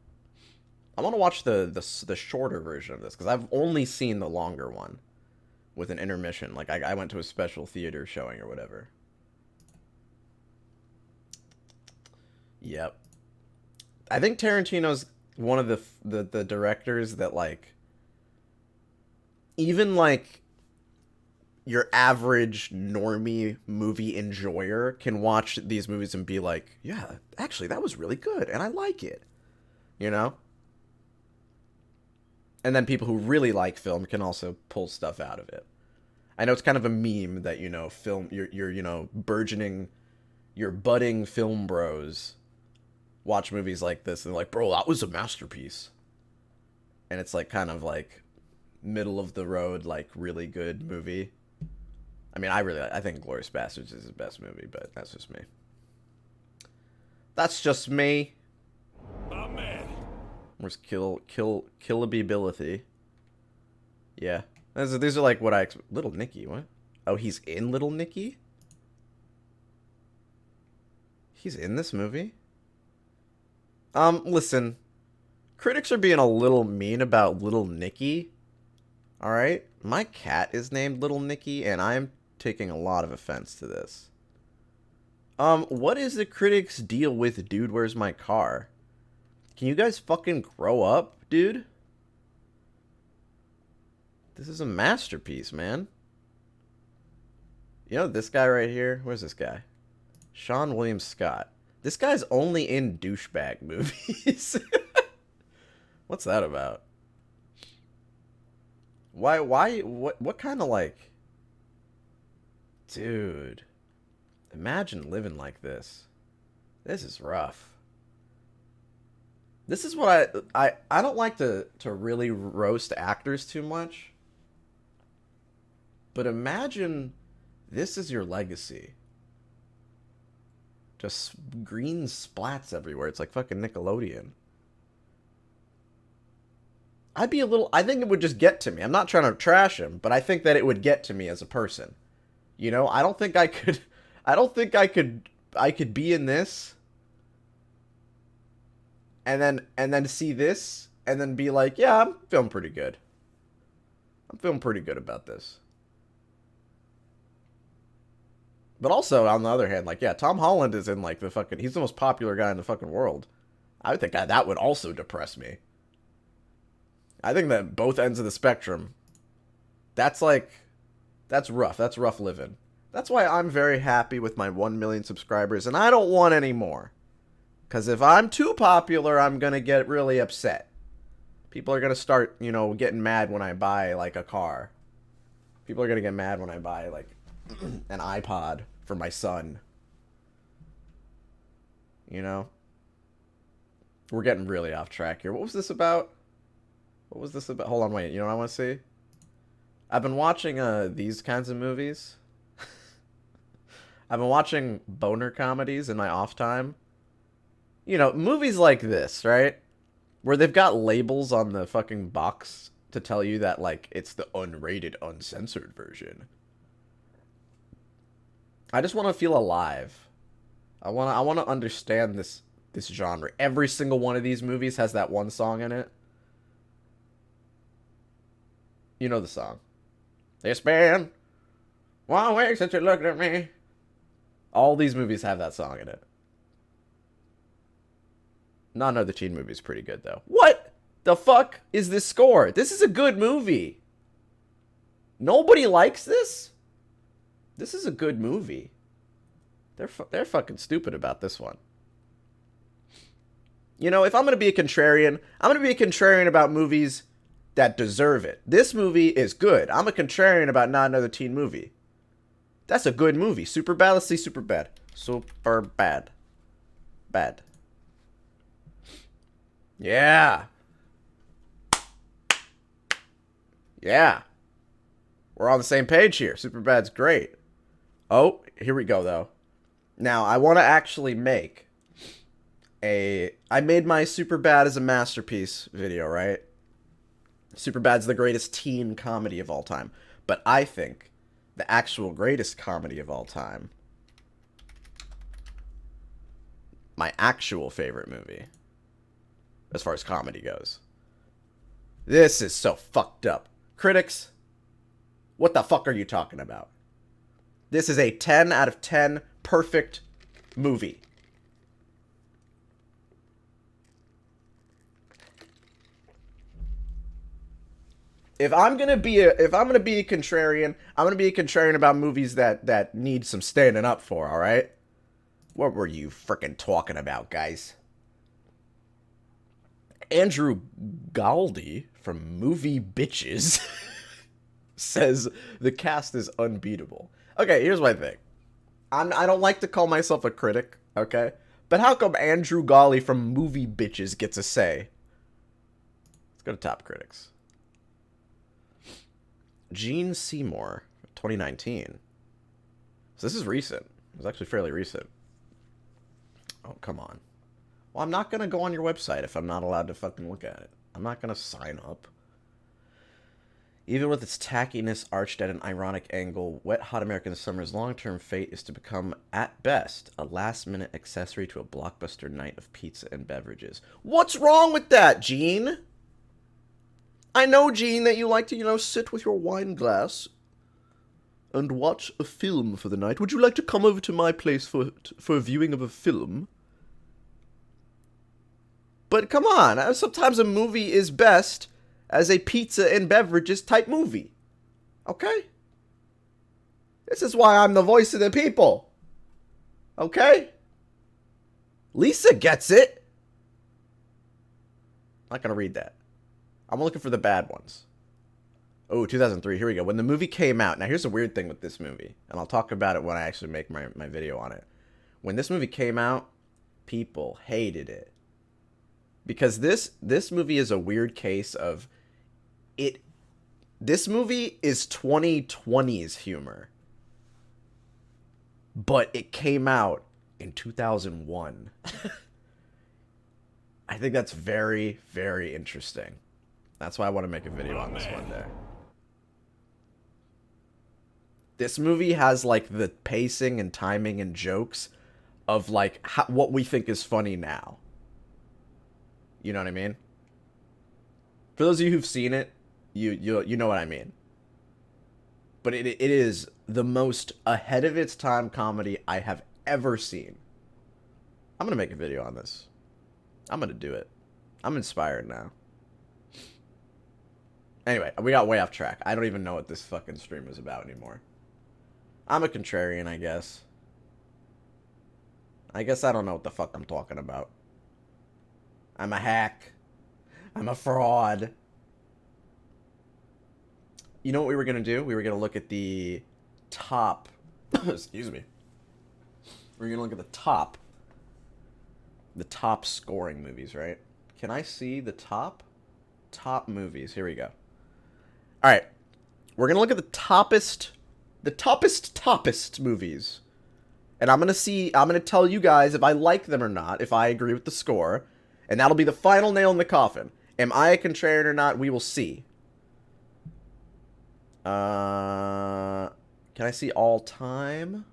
I want to watch the shorter version of this because I've only seen the longer one with an intermission. Like I went to a special theater showing or whatever. Yep. I think Tarantino's one of the directors that, like, even like your average normie movie enjoyer can watch these movies and be like, yeah, actually that was really good and I like it. You know? And then people who really like film can also pull stuff out of it. I know it's kind of a meme that, you know, film you're you know, burgeoning, your budding film bros watch movies like this and they're like, bro, that was a masterpiece. And it's like kind of like middle of the road, like really good movie. I mean, I think Glorious Bastards is his best movie, but that's just me. That's just me. My man. Where's killability? Yeah. These are like what Little Nicky, what? Oh, he's in Little Nicky? He's in this movie? Listen. Critics are being a little mean about Little Nicky. Alright? My cat is named Little Nicky, and I'm taking a lot of offense to this. What is the critics' deal with Dude, Where's My Car? Can you guys fucking grow up, dude? This is a masterpiece, man. You know this guy right here? Where's this guy? Sean William Scott. This guy's only in douchebag movies. What's that about? What kind of, like... Dude. Imagine living like this. This is rough. This is what I don't like to really roast actors too much. But imagine this is your legacy. Just green splats everywhere. It's like fucking Nickelodeon. I think it would just get to me. I'm not trying to trash him, but I think that it would get to me as a person. You know, I don't think I could be in this and then see this and then be like, yeah, I'm feeling pretty good. I'm feeling pretty good about this. But also, on the other hand, like, yeah, Tom Holland is in, like, he's the most popular guy in the fucking world. I would think that would also depress me. I think that both ends of the spectrum, that's rough. That's rough living. That's why I'm very happy with my 1 million subscribers, and I don't want any more. Because if I'm too popular, I'm going to get really upset. People are going to start, you know, getting mad when I buy, like, a car. People are going to get mad when I buy, like, an iPod for my son. You know? We're getting really off track here. What was this about? What was this about? Hold on, wait. You know what I want to see? I've been watching these kinds of movies. I've been watching boner comedies in my off time. You know, movies like this, right? Where they've got labels on the fucking box to tell you that, like, it's the unrated, uncensored version. I just want to feel alive. I want to understand this genre. Every single one of these movies has that one song in it. You know the song. It's been 1 week since you looked at me. All these movies have that song in it. Not Another Teen Movie is pretty good, though. What the fuck is this score? This is a good movie. Nobody likes this? This is a good movie. They're fucking stupid about this one. You know, if I'm going to be a contrarian, I'm going to be a contrarian about movies that deserve it. This movie is good. I'm a contrarian about Not Another Teen Movie. That's a good movie. Super bad. Let's see super bad. Super bad. Bad. Yeah. Yeah. We're on the same page here. Super bad's great. Oh, here we go, though. Now, I want to actually make I made my Super Bad as a masterpiece video, right? Super Bad's the greatest teen comedy of all time. But I think the actual greatest comedy of all time, my actual favorite movie, as far as comedy goes. This is so fucked up. Critics, what the fuck are you talking about? This is a 10 out of 10 perfect movie. If I'm gonna be a contrarian, I'm gonna be a contrarian about movies that need some standing up for. All right, what were you frickin' talking about, guys? Andrew Galdi from Movie Bitches says the cast is unbeatable. Okay, here's my thing. I don't like to call myself a critic, okay? But how come Andrew Galdi from Movie Bitches gets a say? Let's go to top critics. Gene Seymour, 2019. So this is recent. It was actually fairly recent. Oh, come on. Well, I'm not going to go on your website if I'm not allowed to fucking look at it. I'm not going to sign up. Even with its tackiness arched at an ironic angle, Wet Hot American Summer's long-term fate is to become, at best, a last-minute accessory to a blockbuster night of pizza and beverages. What's wrong with that, Gene? I know, Gene, that you like to, sit with your wine glass and watch a film for the night. Would you like to come over to my place for a viewing of a film? But come on, sometimes a movie is best as a pizza and beverages type movie. Okay? This is why I'm the voice of the people. Okay? Lisa gets it. I'm not going to read that. I'm looking for the bad ones. Oh, 2003. Here we go. When the movie came out. Now, here's the weird thing with this movie. And I'll talk about it when I actually make my video on it. When this movie came out, people hated it. Because this movie is a weird case of it. This movie is 2020's humor. But it came out in 2001. I think that's very, very interesting. That's why I want to make a video on this one day. This movie has, like, the pacing and timing and jokes of, like, what we think is funny now. You know what I mean? For those of you who've seen it, you know what I mean. But it is the most ahead of its time comedy I have ever seen. I'm going to make a video on this. I'm going to do it. I'm inspired now. Anyway, we got way off track. I don't even know what this fucking stream is about anymore. I'm a contrarian, I guess. I guess I don't know what the fuck I'm talking about. I'm a hack. I'm a fraud. You know what we were going to do? We were going to look at the top. Excuse me. We're going to look at the top. The top scoring movies, right? Can I see the top movies? Here we go. All right. We're going to look at the toppest movies. And I'm going to tell you guys if I like them or not, if I agree with the score. And that'll be the final nail in the coffin. Am I a contrarian or not? We will see. Can I see all time?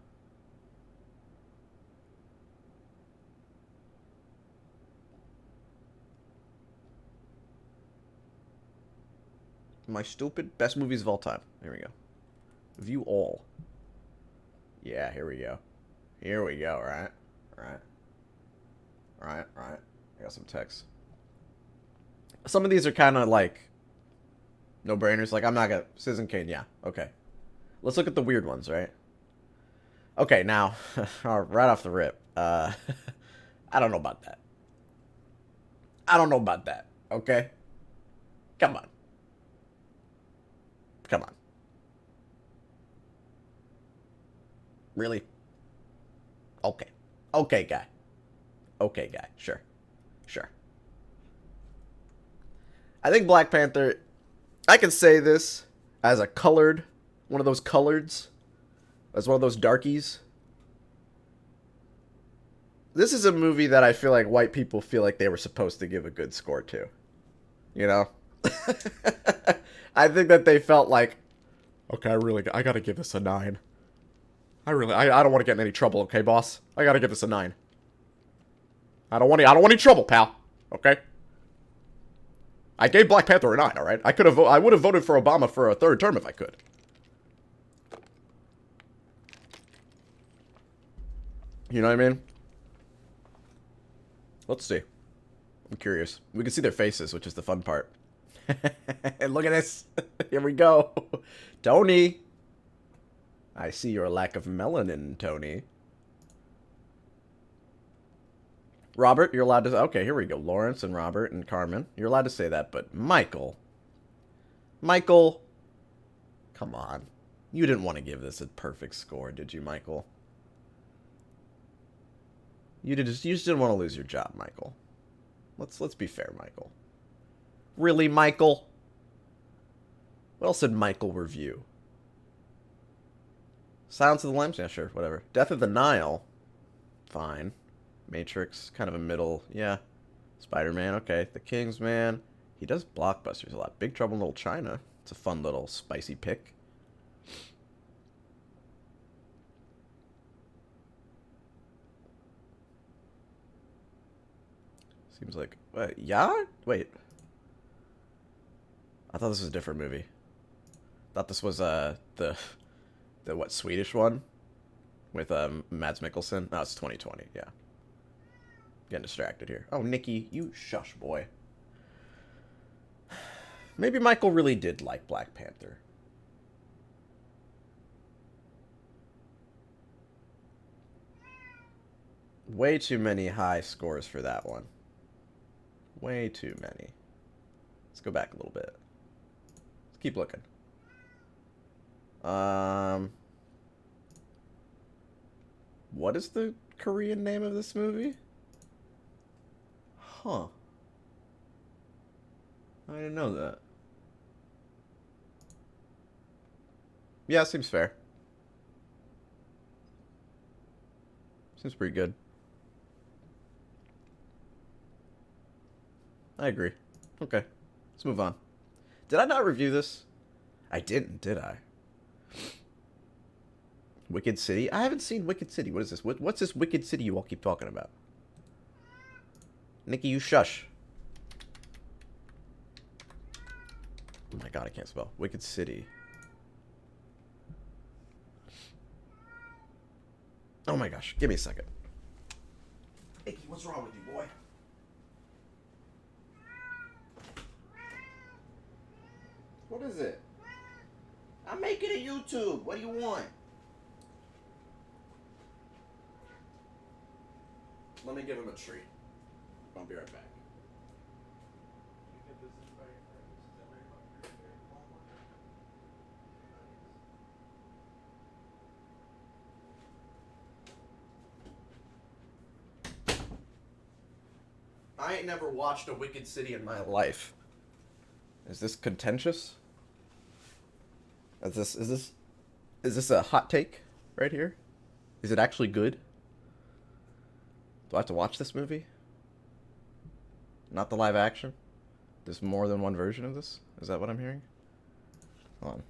Am I stupid? Best movies of all time. Here we go. View all. Yeah, here we go. Here we go, right? Right. I got some text. Some of these are kind of like no-brainers. Like, I'm not gonna... Citizen Kane, yeah. Okay. Let's look at the weird ones, right? Okay, now, right off the rip. I don't know about that. Okay? Come on. Really? Okay. Okay, guy. Sure. I think Black Panther, I can say this as a colored, one of those coloreds, as one of those darkies. This is a movie that I feel like white people feel like they were supposed to give a good score to. You know? I think that they felt like, okay, I gotta give this a 9. I don't want to get in any trouble, okay, boss? I gotta give this a 9. I don't want any trouble, pal. Okay? I gave Black Panther a 9, all right? I would have voted for Obama for a third term if I could. You know what I mean? Let's see. I'm curious. We can see their faces, which is the fun part. And look at this. Here we go. Tony. I see your lack of melanin, Tony. Robert, you're allowed to... Okay, here we go. Lawrence and Robert and Carmen. You're allowed to say that, but Michael. Michael. Come on. You didn't want to give this a perfect score, did you, Michael? You just didn't want to lose your job, Michael. Let's be fair, Michael. Really, Michael? What else did Michael review? Silence of the Lambs? Yeah, sure, whatever. Death of the Nile? Fine. Matrix, kind of a middle, yeah. Spider-Man, okay. The Kingsman. He does blockbusters a lot. Big Trouble in Little China. It's a fun little spicy pick. Seems like... yeah? Wait. I thought this was a different movie. I thought this was, the what, Swedish one? With, Mads Mikkelsen? No, it's 2020, yeah. Getting distracted here. Oh, Nikki, you shush, boy. Maybe Michael really did like Black Panther. Way too many high scores for that one. Way too many. Let's go back a little bit. Let's keep looking. What is the Korean name of this movie? Huh. I didn't know that. Yeah, seems fair. Seems pretty good. I agree. Okay. Let's move on. Did I not review this? I didn't, did I? Wicked City? I haven't seen Wicked City. What is this? What's this Wicked City you all keep talking about? Nikki, you shush. Oh my god, I can't spell. Wicked City. Oh my gosh. Give me a second. Nikki, what's wrong with you, boy? What is it? I'm making a YouTube. What do you want? Let me give him a treat. I'll be right back. I ain't never watched a Wicked City in my life. Is this contentious? Is this a hot take right here? Is it actually good? Do I have to watch this movie? Not the live action? There's more than one version of this? Is that what I'm hearing? Hold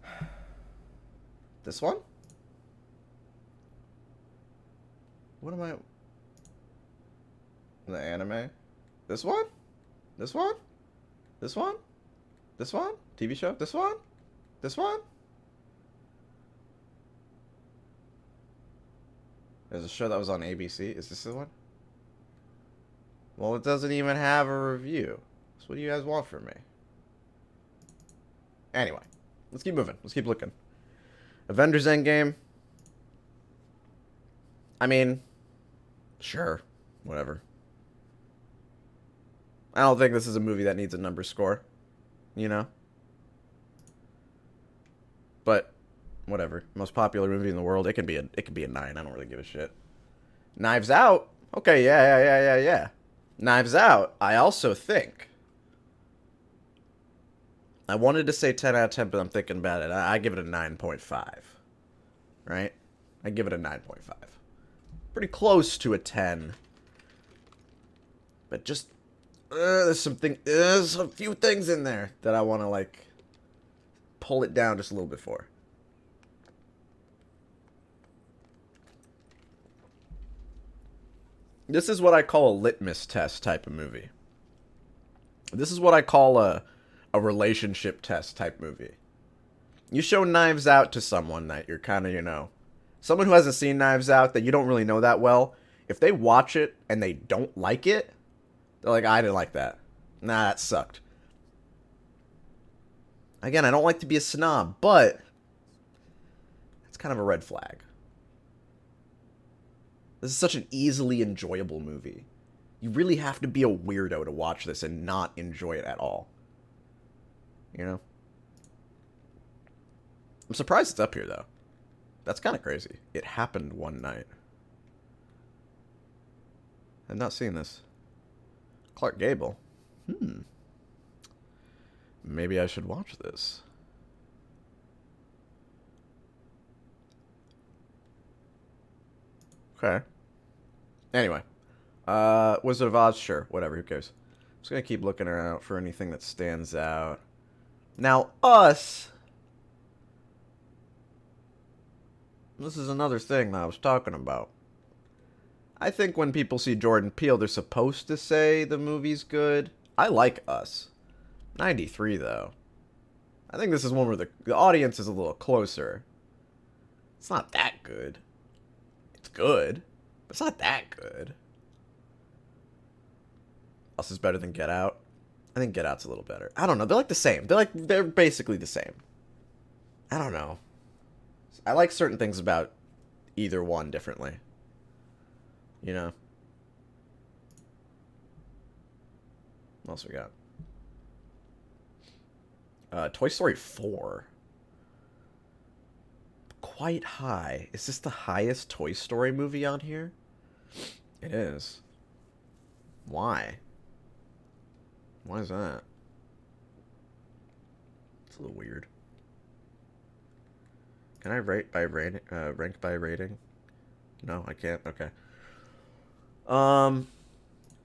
on. This one? What am I... The anime? This one? This one? This one? This one? TV show? This one? This one? There's a show that was on ABC. Is this the one? Well, it doesn't even have a review. So what do you guys want from me? Anyway, let's keep moving. Let's keep looking. Avengers End Game. I mean, sure. Whatever. I don't think this is a movie that needs a number score. You know? But whatever. Most popular movie in the world. It can be a 9. I don't really give a shit. Knives Out. Okay, yeah. Knives Out. I also think. I wanted to say 10 out of 10, but I'm thinking about it. I give it a 9.5. Right? I give it a 9.5. Pretty close to a 10. But just there's a few things in there that I want to like pull it down just a little bit for. This is what I call a litmus test type of movie. This is what I call a relationship test type movie. You show Knives Out to someone that you're kind of, someone who hasn't seen Knives Out that you don't really know that well. If they watch it and they don't like it, they're like, I didn't like that. Nah, that sucked. Again, I don't like to be a snob, but it's kind of a red flag. This is such an easily enjoyable movie. You really have to be a weirdo to watch this and not enjoy it at all. You know? I'm surprised it's up here, though. That's kind of crazy. It happened one night. I've not seen this. Clark Gable. Maybe I should watch this. Okay. Anyway. Wizard of Oz, sure. Whatever, who cares? I'm just gonna keep looking around for anything that stands out. Now, Us. This is another thing that I was talking about. I think when people see Jordan Peele, they're supposed to say the movie's good. I like Us. 93, though. I think this is one where the audience is a little closer. It's not that good. It's good, but it's not that good. Us is better than Get Out. I think Get Out's a little better. I don't know. They're like the same. They're basically the same. I don't know. I like certain things about either one differently. You know? What else we got? Toy Story 4. Quite high. Is this the highest Toy Story movie on here? It is. Why? Why is that? It's a little weird. Can I rate by rating? Rank by rating? No, I can't. Okay.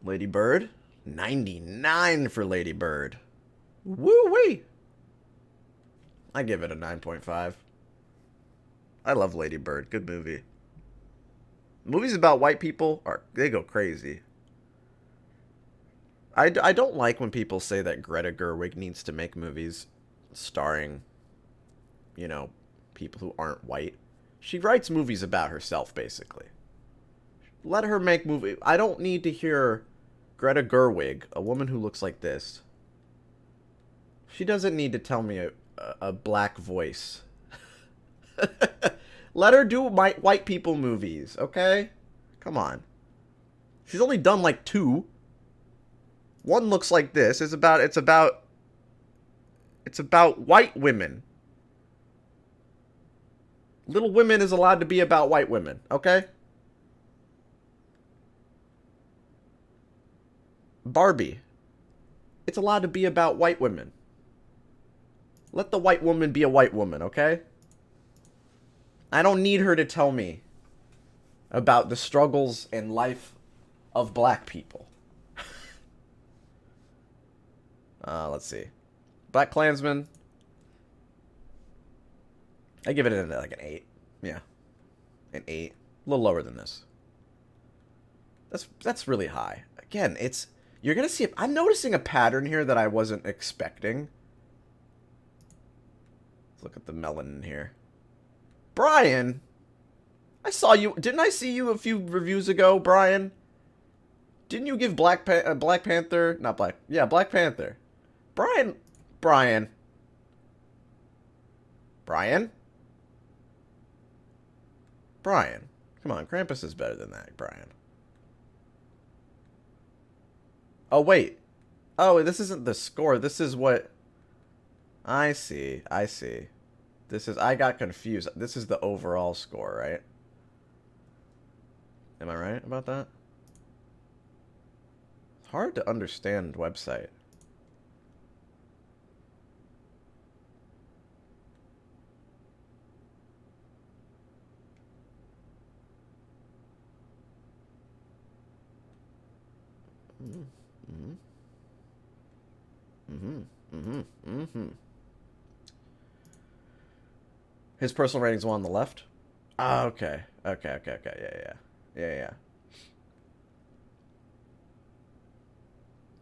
Lady Bird, 99 for Lady Bird. Woo-wee! I give it a 9.5. I love Lady Bird. Good movie. Movies about white people they go crazy. I don't like when people say that Greta Gerwig needs to make movies starring, people who aren't white. She writes movies about herself, basically. Let her make movies. I don't need to hear Greta Gerwig, a woman who looks like this. She doesn't need to tell me a black voice. Let her do white people movies, okay? Come on. She's only done like 2. One looks like this. It's about white women. Little Women is allowed to be about white women, okay? Barbie. It's allowed to be about white women. Let the white woman be a white woman, okay? I don't need her to tell me about the struggles and life of black people. Let's see. Black Klansman. I give it like an 8. Yeah. An 8. A little lower than this. That's really high. Again, you're going to see... I'm noticing a pattern here that I wasn't expecting. Let's look at the melanin here. Brian! I saw you... Didn't I see you a few reviews ago, Brian? Didn't you give Black Panther... Not Black... Yeah, Black Panther. Brian... Brian? Come on, Krampus is better than that, Brian. Oh, wait. Oh, this isn't the score. This is what... I see. I got confused. This is the overall score, right? Am I right about that? It's hard to understand website. His personal rating's one on the left. Ah, okay. Yeah.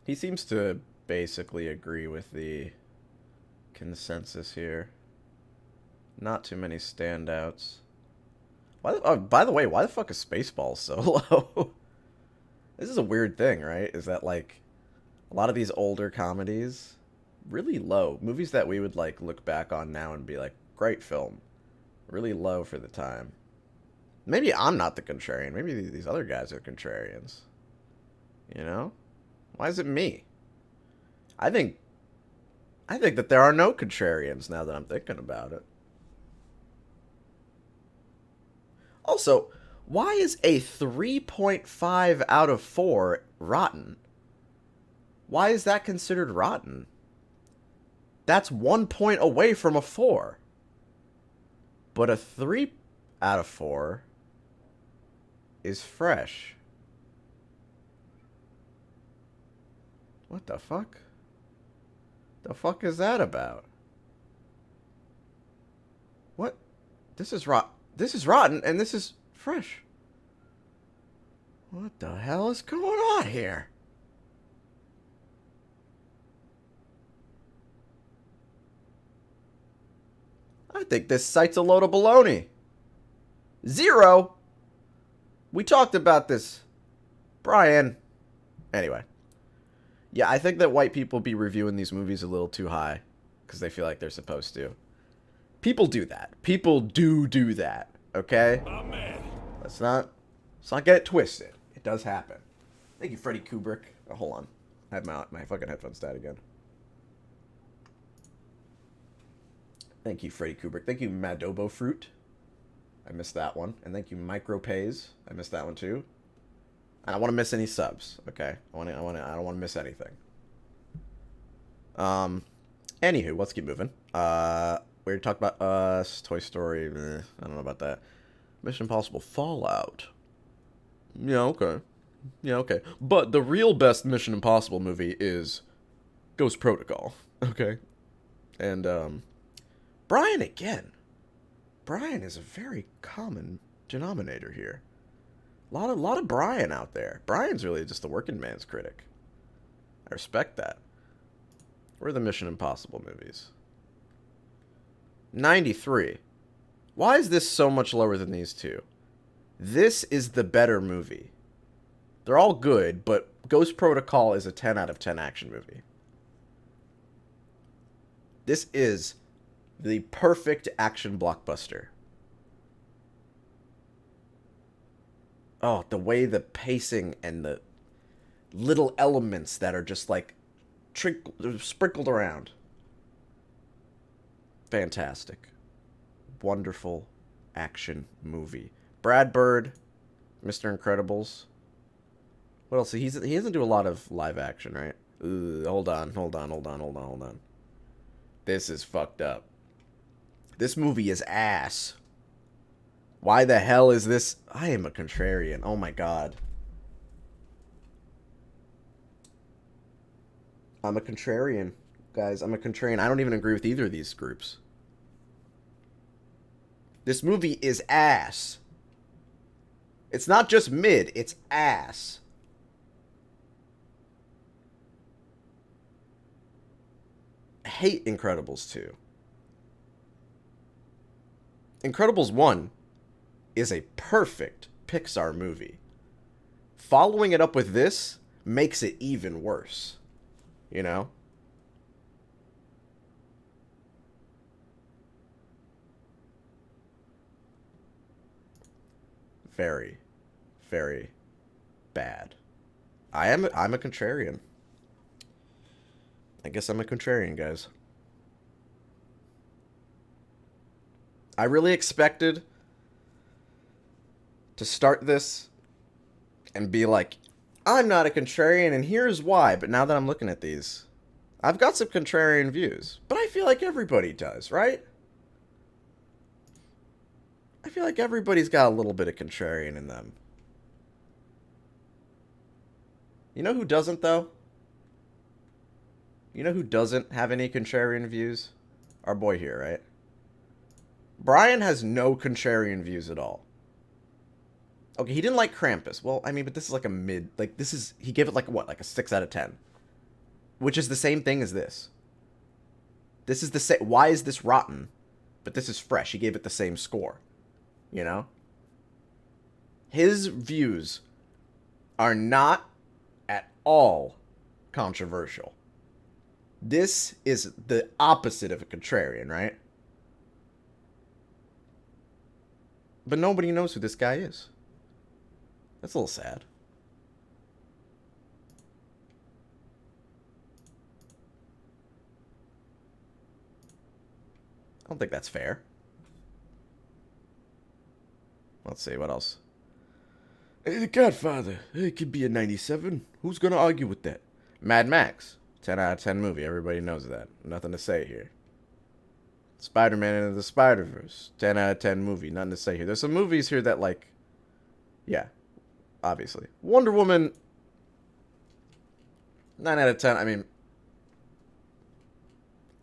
He seems to basically agree with the consensus here. Not too many standouts. Oh, by the way, why the fuck is Spaceballs so low? This is a weird thing, right? Is that, like, a lot of these older comedies, really low. Movies that we would, like, look back on now and be like, great film. Really low for the time. Maybe I'm not the contrarian. Maybe these other guys are contrarians. You know? Why is it me? I think that there are no contrarians now that I'm thinking about it. Also, why is a 3.5 out of 4 rotten? Why is that considered rotten? That's 1 point away from a 4. But a 3 out of 4 is fresh. What the fuck? The fuck is that about? What? This is rotten and this is fresh. What the hell is going on here? I think this site's a load of baloney. 0. We talked about this. Brian. Anyway. Yeah, I think that white people be reviewing these movies a little too high because they feel like they're supposed to. People do that. People do that. Okay? My man. Let's not get it twisted. It does happen. Thank you, Freddie Kubrick. Oh, hold on. I have my fucking headphones died again. Thank you, Freddie Kubrick. Thank you, Madobo Fruit. I missed that one. And thank you, Micro Pays. I missed that one too. I don't want to miss any subs. Okay, I don't want to miss anything. Anywho, let's keep moving. We already talked about Us, Toy Story. I don't know about that. Mission Impossible Fallout. Yeah, okay. Yeah, okay. But the real best Mission Impossible movie is Ghost Protocol. Okay, and Brian again. Brian is a very common denominator here. A lot of Brian out there. Brian's really just the working man's critic. I respect that. Where are the Mission Impossible movies? 93. Why is this so much lower than these two? This is the better movie. They're all good, but Ghost Protocol is a 10 out of 10 action movie. This is the perfect action blockbuster. Oh, the way the pacing and the little elements that are just like sprinkled around. Fantastic. Wonderful action movie. Brad Bird, Mr. Incredibles. What else? He doesn't do a lot of live action, right? Hold on. This is fucked up. This movie is ass. Why the hell is this? I am a contrarian. Oh my god. I'm a contrarian. Guys, I'm a contrarian. I don't even agree with either of these groups. This movie is ass. It's not just mid, it's ass. I hate Incredibles 2. Incredibles 1 is a perfect Pixar movie. Following it up with this makes it even worse. You know? Very, very bad. I'm a contrarian. I guess I'm a contrarian, guys. I really expected to start this and be like, I'm not a contrarian and here's why. But now that I'm looking at these, I've got some contrarian views. But I feel like everybody does, right? I feel like everybody's got a little bit of contrarian in them. You know who doesn't, though? You know who doesn't have any contrarian views? Our boy here, right? Brian has no contrarian views at all. Okay, he didn't like Krampus. Well, I mean, but this is like a mid... Like, this is... He gave it, like, what? Like a 6 out of 10. which is the same thing as this. This is the same. Why is this rotten? But this is fresh. He gave it the same score. You know? His views are not at all controversial. This is the opposite of a contrarian, right? But nobody knows who this guy is. That's a little sad. I don't think that's fair. Let's see, what else? Hey, The Godfather. It could be a 97. Who's gonna argue with that? Mad Max. 10 out of 10 movie. Everybody knows that. Nothing to say here. Spider-Man Into the Spider-Verse. 10 out of 10 movie. Nothing to say here. There's some movies here that, like... Yeah. Obviously. Wonder Woman... 9 out of 10. I mean...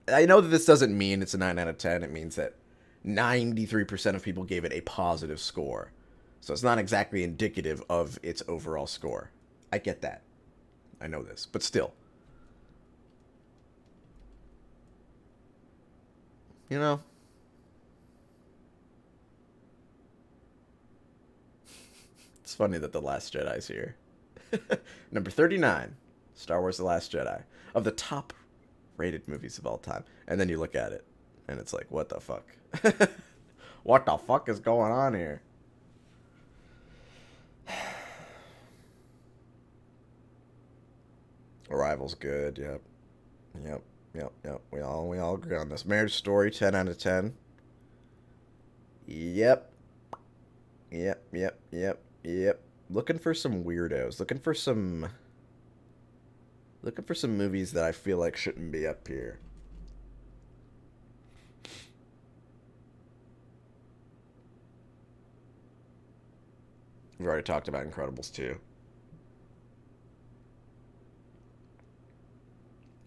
I know that this doesn't mean it's a 9 out of 10. It means that 93% of people gave it a positive score. So it's not exactly indicative of its overall score. I get that. I know this. But still. You know? It's funny that The Last Jedi's here. Number 39. Star Wars The Last Jedi. Of the top rated movies of all time. And then you look at it. And it's like, what the fuck? What the fuck is going on here? Arrival's good, yep. Yep. We all agree on this. Marriage Story, 10 out of 10. Yep. Looking for some weirdos. Looking for some movies that I feel like shouldn't be up here. We've already talked about Incredibles 2.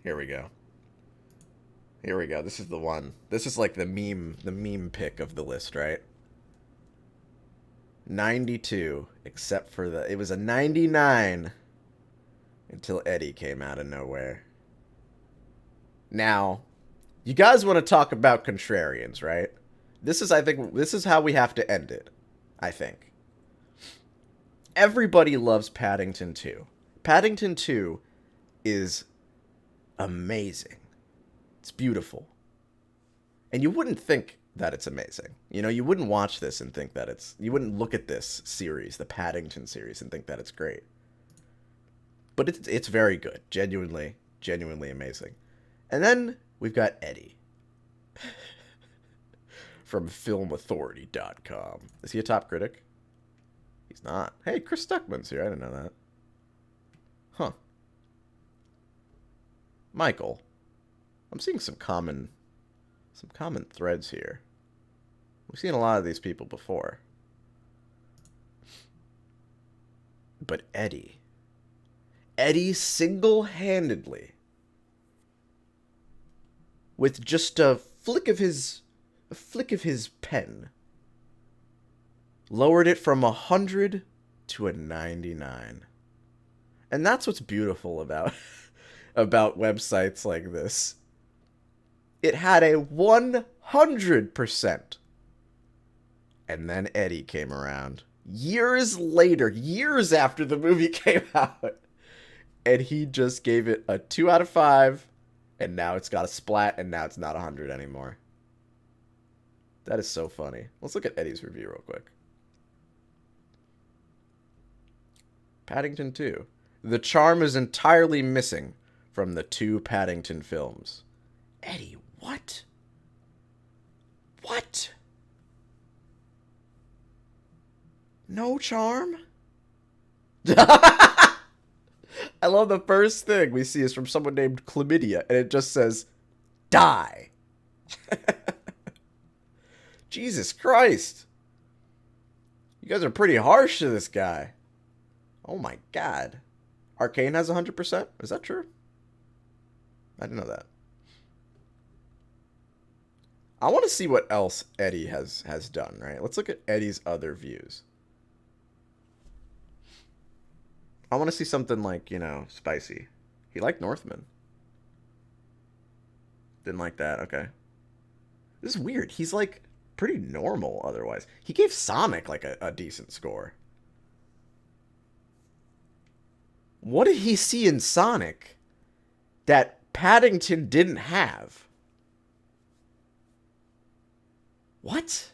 Here we go. This is the one. This is like the meme pick of the list, right? 92, except for it was a 99 until Eddie came out of nowhere. Now, you guys want to talk about contrarians, right? I think this is how we have to end it, I think. Everybody loves Paddington 2. Paddington 2 is amazing. It's beautiful. And you wouldn't think that it's amazing. You know, you wouldn't watch this and think that you wouldn't look at this series, the Paddington series, and think that it's great. But it's very good. Genuinely amazing. And then we've got Eddie. From filmauthority.com. Is he a top critic? He's not. Hey, Chris Stuckman's here. I didn't know that. Huh. Michael. I'm seeing some common threads here. We've seen a lot of these people before. But Eddie single-handedly, with just a flick of his pen, lowered it from 100 to a 99. And that's what's beautiful about websites like this. It had a 100%. And then Eddie came around. Years later, years after the movie came out. And he just gave it a 2 out of 5. And now it's got a splat, and now it's not 100 anymore. That is so funny. Let's look at Eddie's review real quick. Paddington 2. The charm is entirely missing from the 2 Paddington films. Eddie, what? What? No charm? I love the first thing we see is from someone named Chlamydia, and it just says, die. Jesus Christ. You guys are pretty harsh to this guy. Oh my God. Arcane has 100%? Is that true? I didn't know that. I want to see what else Eddie has done, right? Let's look at Eddie's other views. I want to see something like, spicy. He liked Northman. Didn't like that. Okay. This is weird. He's like pretty normal otherwise. He gave Sonic like a decent score. What did he see in Sonic that Paddington didn't have? What?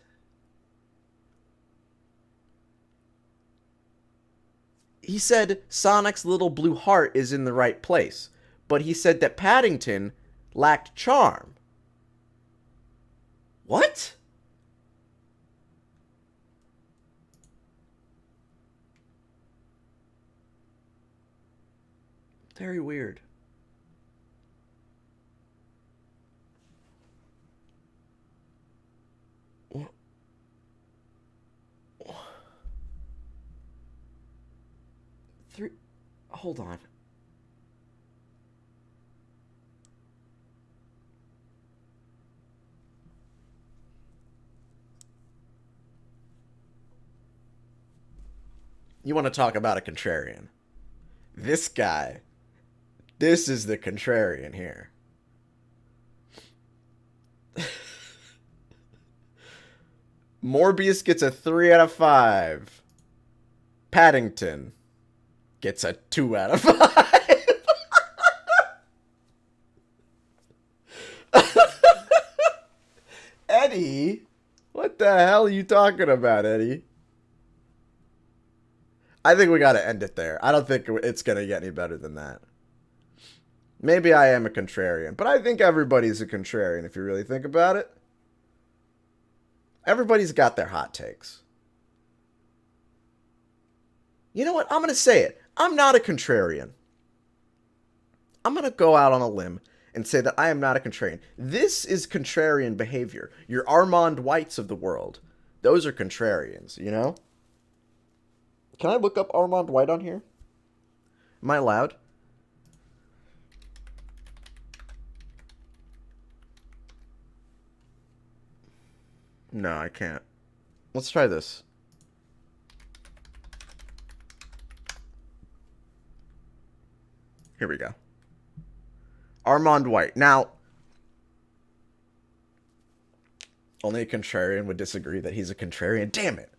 He said Sonic's little blue heart is in the right place, but he said that Paddington lacked charm. What? Very weird. Hold on. You want to talk about a contrarian? This guy. This is the contrarian here. Morbius gets a 3 out of 5. Paddington gets a 2 out of 5. Eddie? What the hell are you talking about, Eddie? I think we gotta end it there. I don't think it's gonna get any better than that. Maybe I am a contrarian, but I think everybody's a contrarian if you really think about it. Everybody's got their hot takes. You know what? I'm going to say it. I'm not a contrarian. I'm going to go out on a limb and say that I am not a contrarian. This is contrarian behavior. Your Armand Whites of the world. Those are contrarians, you know? Can I look up Armand White on here? Am I allowed? No, I can't. Let's try this. Here we go. Armand White. Now, only a contrarian would disagree that he's a contrarian. Damn it.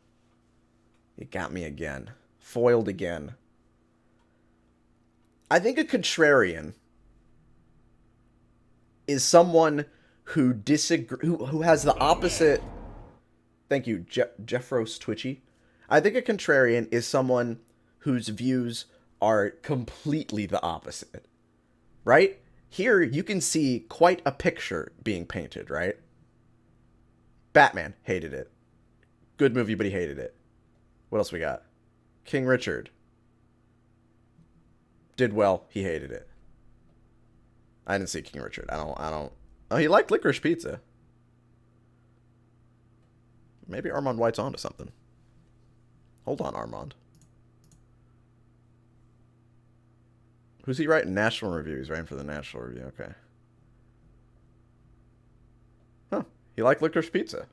It got me again. Foiled again. I think a contrarian is someone who who has the opposite. Thank you, Jeffros Twitchy. I think a contrarian is someone whose views are completely the opposite. Right? Here, you can see quite a picture being painted, right? Batman, hated it. Good movie, but he hated it. What else we got? King Richard. Did well, he hated it. I didn't see King Richard. I don't. Oh, he liked licorice pizza. Maybe Armand White's onto something. Hold on, Armand. Who's he writing? National Review. He's writing for the National Review. Okay. Huh. He liked licorice pizza.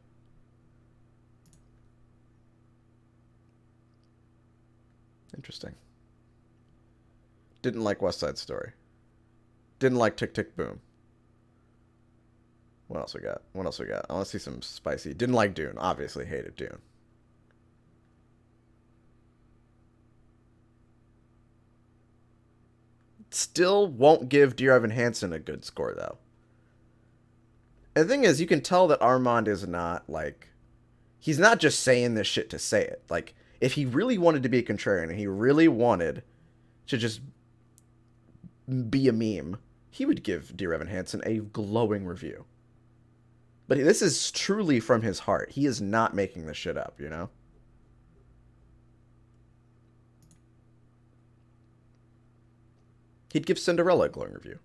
Interesting. Didn't like West Side Story. Didn't like Tick Tick Boom. What else we got? What else we got? I want to see some spicy. Didn't like Dune. Obviously hated Dune. Still won't give Dear Evan Hansen a good score, though. And the thing is, you can tell that Armand is not, like... He's not just saying this shit to say it. Like, if he really wanted to be a contrarian and he really wanted to just be a meme, he would give Dear Evan Hansen a glowing review. But this is truly from his heart. He is not making this shit up, you know? He'd give Cinderella a glowing review.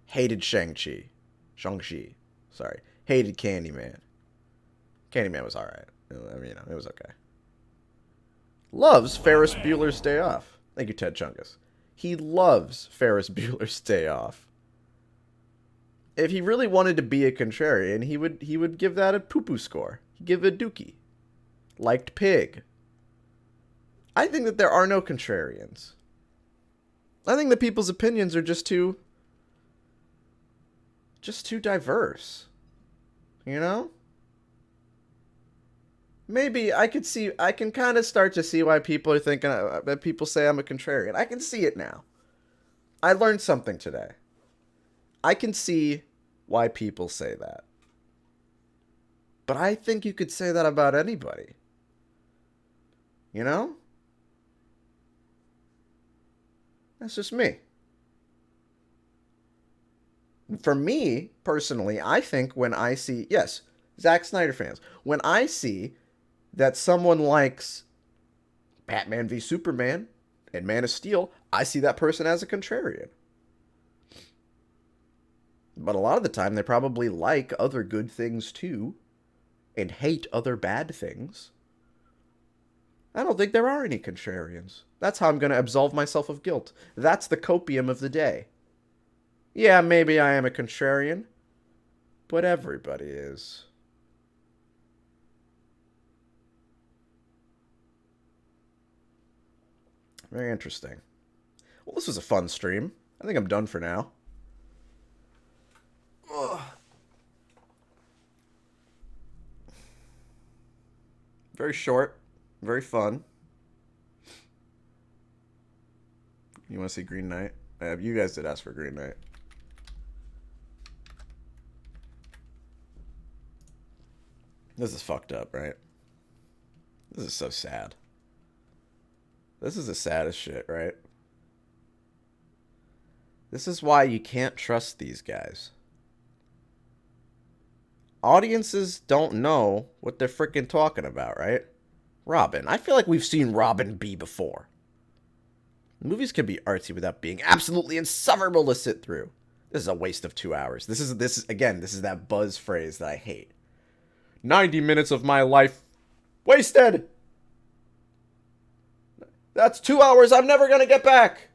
Hated Shang-Chi. Shang-Chi. Sorry. Hated Candyman. Candyman was alright. I mean, you know, it was okay. Loves Ferris Bueller's Day Off. Thank you, Ted Chungus. He loves Ferris Bueller's Day Off. If he really wanted to be a contrarian, he would give that a poo-poo score. He'd give it a dookie. Liked Pig. I think that there are no contrarians. I think that people's opinions are just too just too diverse. You know? Maybe I can kind of start to see why people are thinking that people say I'm a contrarian. I can see it now. I learned something today. I can see why people say that. But I think you could say that about anybody. You know? That's just me. For me, personally, I think when I see, yes, Zack Snyder fans, when I see that someone likes Batman v Superman and Man of Steel, I see that person as a contrarian. But a lot of the time, they probably like other good things too, and hate other bad things. I don't think there are any contrarians. That's how I'm going to absolve myself of guilt. That's the copium of the day. Yeah, maybe I am a contrarian, but everybody is. Very interesting. Well, this was a fun stream. I think I'm done for now. Ugh. Very short. Very fun. You want to see Green Knight? You guys did ask for Green Knight. This is fucked up, right? This is so sad. This is the saddest shit, right? This is why you can't trust these guys. Audiences don't know what they're freaking talking about, right? Robin. I feel like we've seen Robin be before. Movies can be artsy without being absolutely insufferable to sit through. This is a waste of 2 hours. This is that buzz phrase that I hate. 90 minutes of my life wasted. That's 2 hours I'm never going to get back.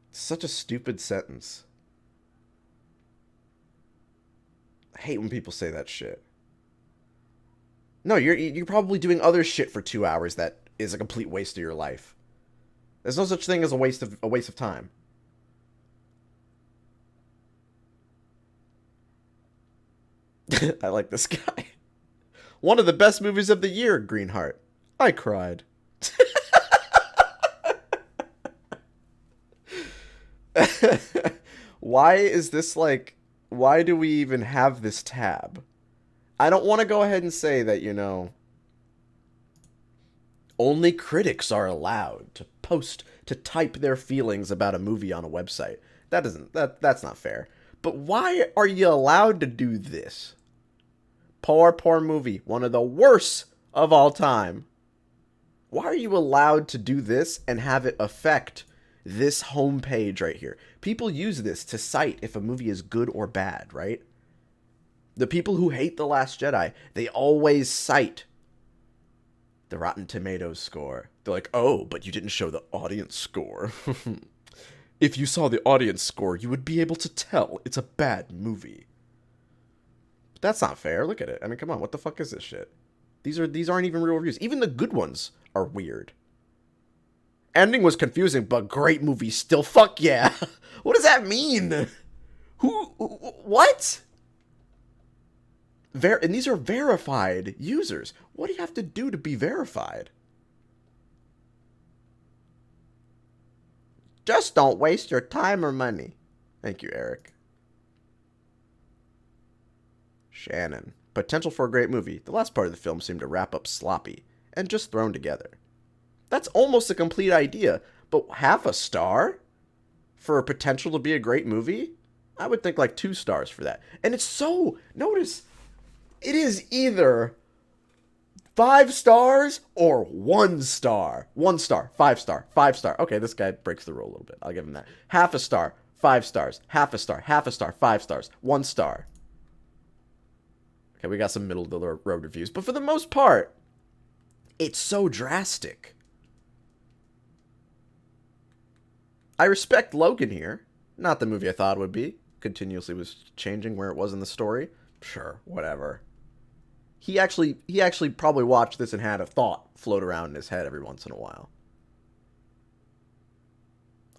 It's such a stupid sentence. I hate when people say that shit. No, you're probably doing other shit for 2 hours that is a complete waste of your life. There's no such thing as a waste of time. I like this guy. One of the best movies of the year, Greenheart. I cried. Why is this like... Why do we even have this tab? I don't want to go ahead and say that, you know... Only critics are allowed to type their feelings about a movie on a website. That's not fair. But why are you allowed to do this? Poor movie. One of the worst of all time. Why are you allowed to do this and have it affect this homepage right here? People use this to cite if a movie is good or bad, right? The people who hate The Last Jedi, they always cite the Rotten Tomatoes score. They're like, oh, but you didn't show the audience score. If you saw the audience score, you would be able to tell it's a bad movie. But that's not fair. Look at it. I mean, come on. What the fuck is this shit? These aren't even real reviews. Even the good ones are weird. Ending was confusing, but great movie still. Fuck yeah. What does that mean? What? And these are verified users. What do you have to do to be verified? Just don't waste your time or money. Thank you, Eric. Shannon. Potential for a great movie. The last part of the film seemed to wrap up sloppy and just thrown together. That's almost a complete idea, but half a star for a potential to be a great movie? I would think like 2 stars for that. And it's so... Notice... It is either 5 stars or 1 star. 1 star, 5 star, 5 star. Okay, this guy breaks the rule a little bit. I'll give him that. Half a star, 5 stars, half a star, 5 stars, 1 star. Okay, we got some middle of the road reviews. But for the most part, it's so drastic. I respect Logan here. Not the movie I thought it would be. Continuously was changing where it was in the story. Sure, whatever. He actually probably watched this and had a thought float around in his head every once in a while.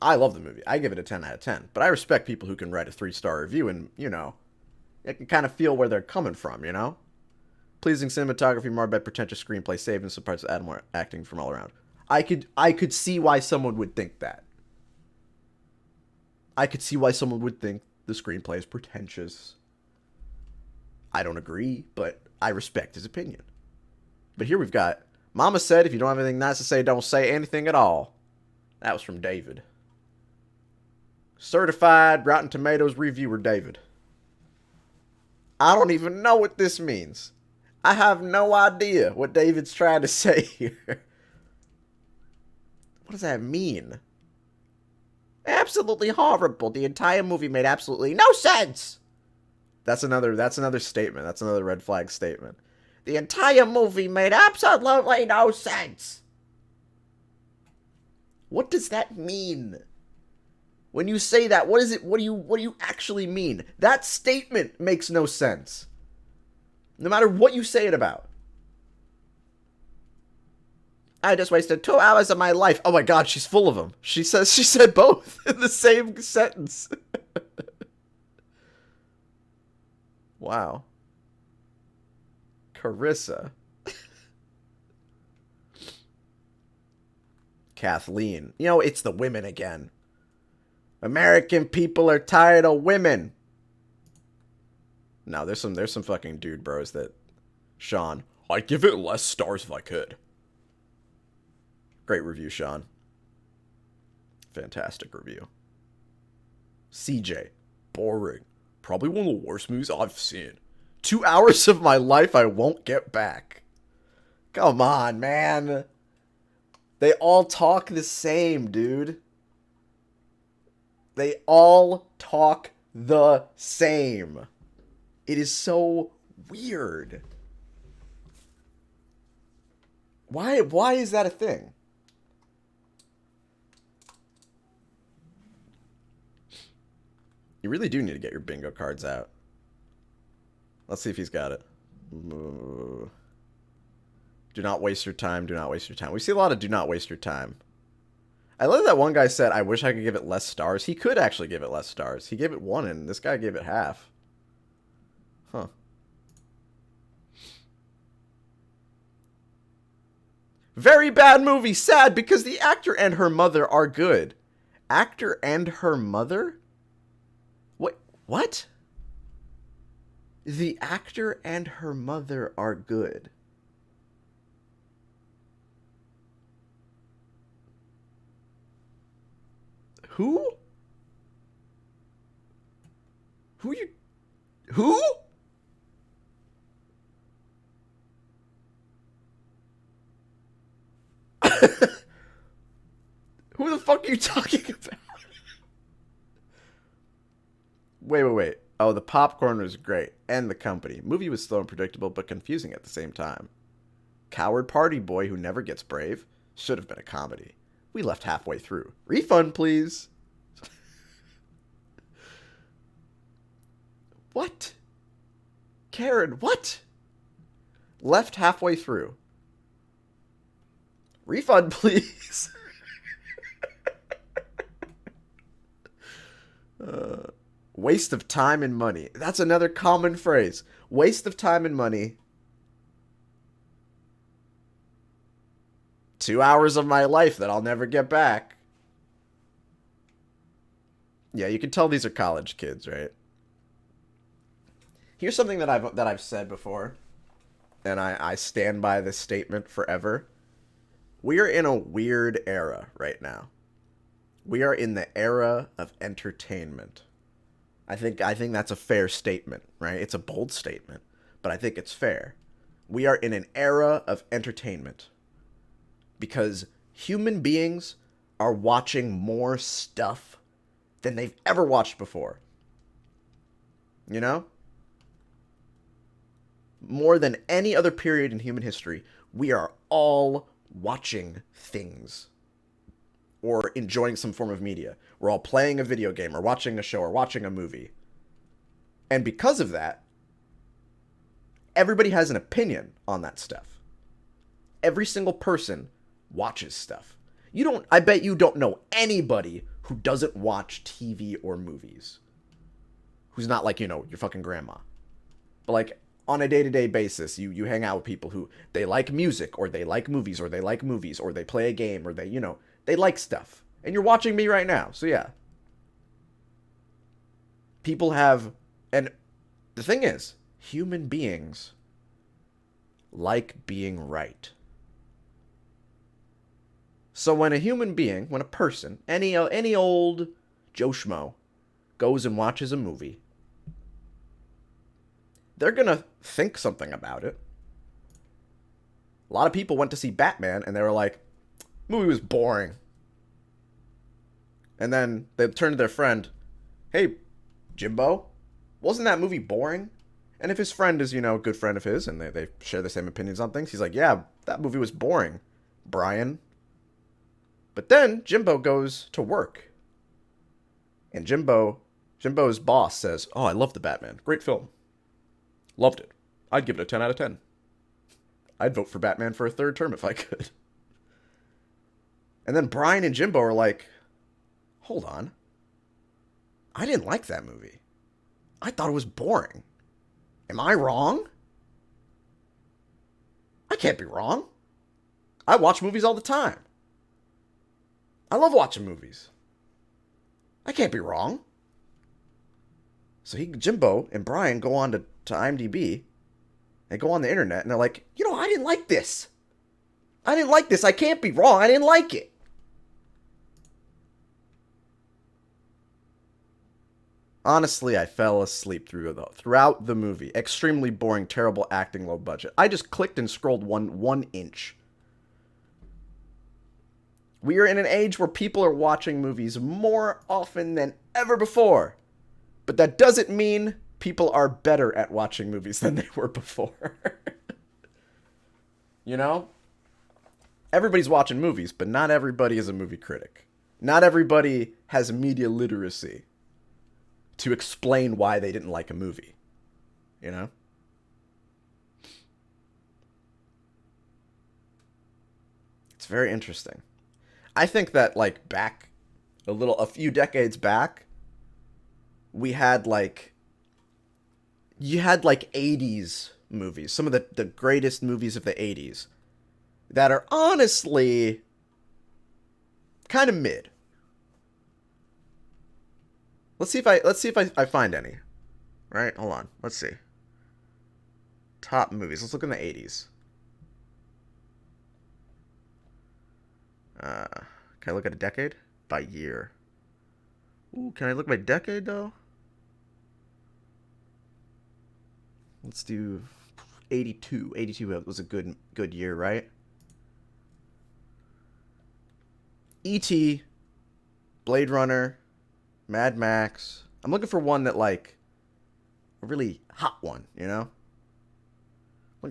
I love the movie. I give it a 10 out of 10. But I respect people who can write a 3-star review and, you know, I can kind of feel where they're coming from, you know? Pleasing cinematography marred by pretentious screenplay, saving some parts of Adam acting from all around. I could see why someone would think that. I could see why someone would think the screenplay is pretentious. I don't agree, but I respect his opinion. But here we've got, Mama said if you don't have anything nice to say, don't say anything at all. That was from David. Certified Rotten Tomatoes reviewer David. I don't even know what this means. I have no idea what David's trying to say here. What does that mean? Absolutely horrible. The entire movie made absolutely no sense. That's another statement. That's another red flag statement. The entire movie made absolutely no sense. What does that mean? When you say that, what is it? What do you actually mean? That statement makes no sense. No matter what you say it about. I just wasted 2 hours of my life. Oh my god, she's full of them. She said both in the same sentence. Wow. Carissa. Kathleen. You know, it's the women again. American people are tired of women. No, there's some fucking dude bros that... Sean. I'd give it less stars if I could. Great review, Sean. Fantastic review. CJ. Boring. Probably one of the worst movies I've seen. 2 hours of my life I won't get back. Come on, man. They all talk the same, dude. They all talk the same. It is so weird. Why is that a thing? You really do need to get your bingo cards out. Let's see if he's got it. Do not waste your time. Do not waste your time. We see a lot of do not waste your time. I love that one guy said, I wish I could give it less stars. He could actually give it less stars. He gave it 1 and this guy gave it half. Huh. Very bad movie. Sad because the actor and her mother are good. Actor and her mother? What? The actor and her mother are good. Who? Who? Who the fuck are you talking about? Wait. Oh, the popcorn was great. And the company. Movie was slow and predictable, but confusing at the same time. Coward party boy who never gets brave. Should have been a comedy. We left halfway through. Refund, please. What? Karen, what? Left halfway through. Refund, please. Waste of time and money. That's another common phrase. Waste of time and money. 2 hours of my life that I'll never get back. Yeah, you can tell these are college kids, right? Here's something that I've said before, and I stand by this statement forever. We are in a weird era right now. We are in the era of entertainment. I think that's a fair statement, right? It's a bold statement, but I think it's fair. We are in an era of entertainment because human beings are watching more stuff than they've ever watched before. You know? More than any other period in human history, we are all watching things or enjoying some form of media. We're all playing a video game or watching a show or watching a movie. And because of that, everybody has an opinion on that stuff. Every single person watches stuff. I bet you don't know anybody who doesn't watch TV or movies. Who's not like, your fucking grandma. But like on a day-to-day basis, you hang out with people who they like music or they like movies or they like movies or they play a game or they like stuff. And you're watching me right now. So yeah. People have, and the thing is, human beings like being right. So when a person, any old Joe Schmo goes and watches a movie, they're going to think something about it. A lot of people went to see Batman and they were like, movie was boring. And then they turn to their friend, hey, Jimbo, wasn't that movie boring? And if his friend is, a good friend of his and they share the same opinions on things, he's like, yeah, that movie was boring, Brian. But then Jimbo goes to work. And Jimbo's boss says, oh, I love the Batman. Great film. Loved it. I'd give it a 10 out of 10. I'd vote for Batman for a third term if I could. And then Brian and Jimbo are like, hold on. I didn't like that movie. I thought it was boring. Am I wrong? I can't be wrong. I watch movies all the time. I love watching movies. I can't be wrong. So Jimbo and Brian go on to IMDb and go on the internet and they're like, I didn't like this. I didn't like this. I can't be wrong. I didn't like it. Honestly, I fell asleep throughout the movie. Extremely boring, terrible acting, low budget. I just clicked and scrolled one inch. We are in an age where people are watching movies more often than ever before. But that doesn't mean people are better at watching movies than they were before. Everybody's watching movies, but not everybody is a movie critic. Not everybody has media literacy to explain why they didn't like a movie. It's very interesting. I think that a few decades back, you had 80s movies, some of the greatest movies of the 80s that are honestly kind of mid. Let's see if I find any. Right? Hold on. Let's see. Top movies. Let's look in the 80s. Can I look at a decade? By year. Ooh, can I look by decade, though? Let's do 82. 82 was a good year, right? E.T., Blade Runner, Mad Max. I'm looking for one that, a really hot one, Looking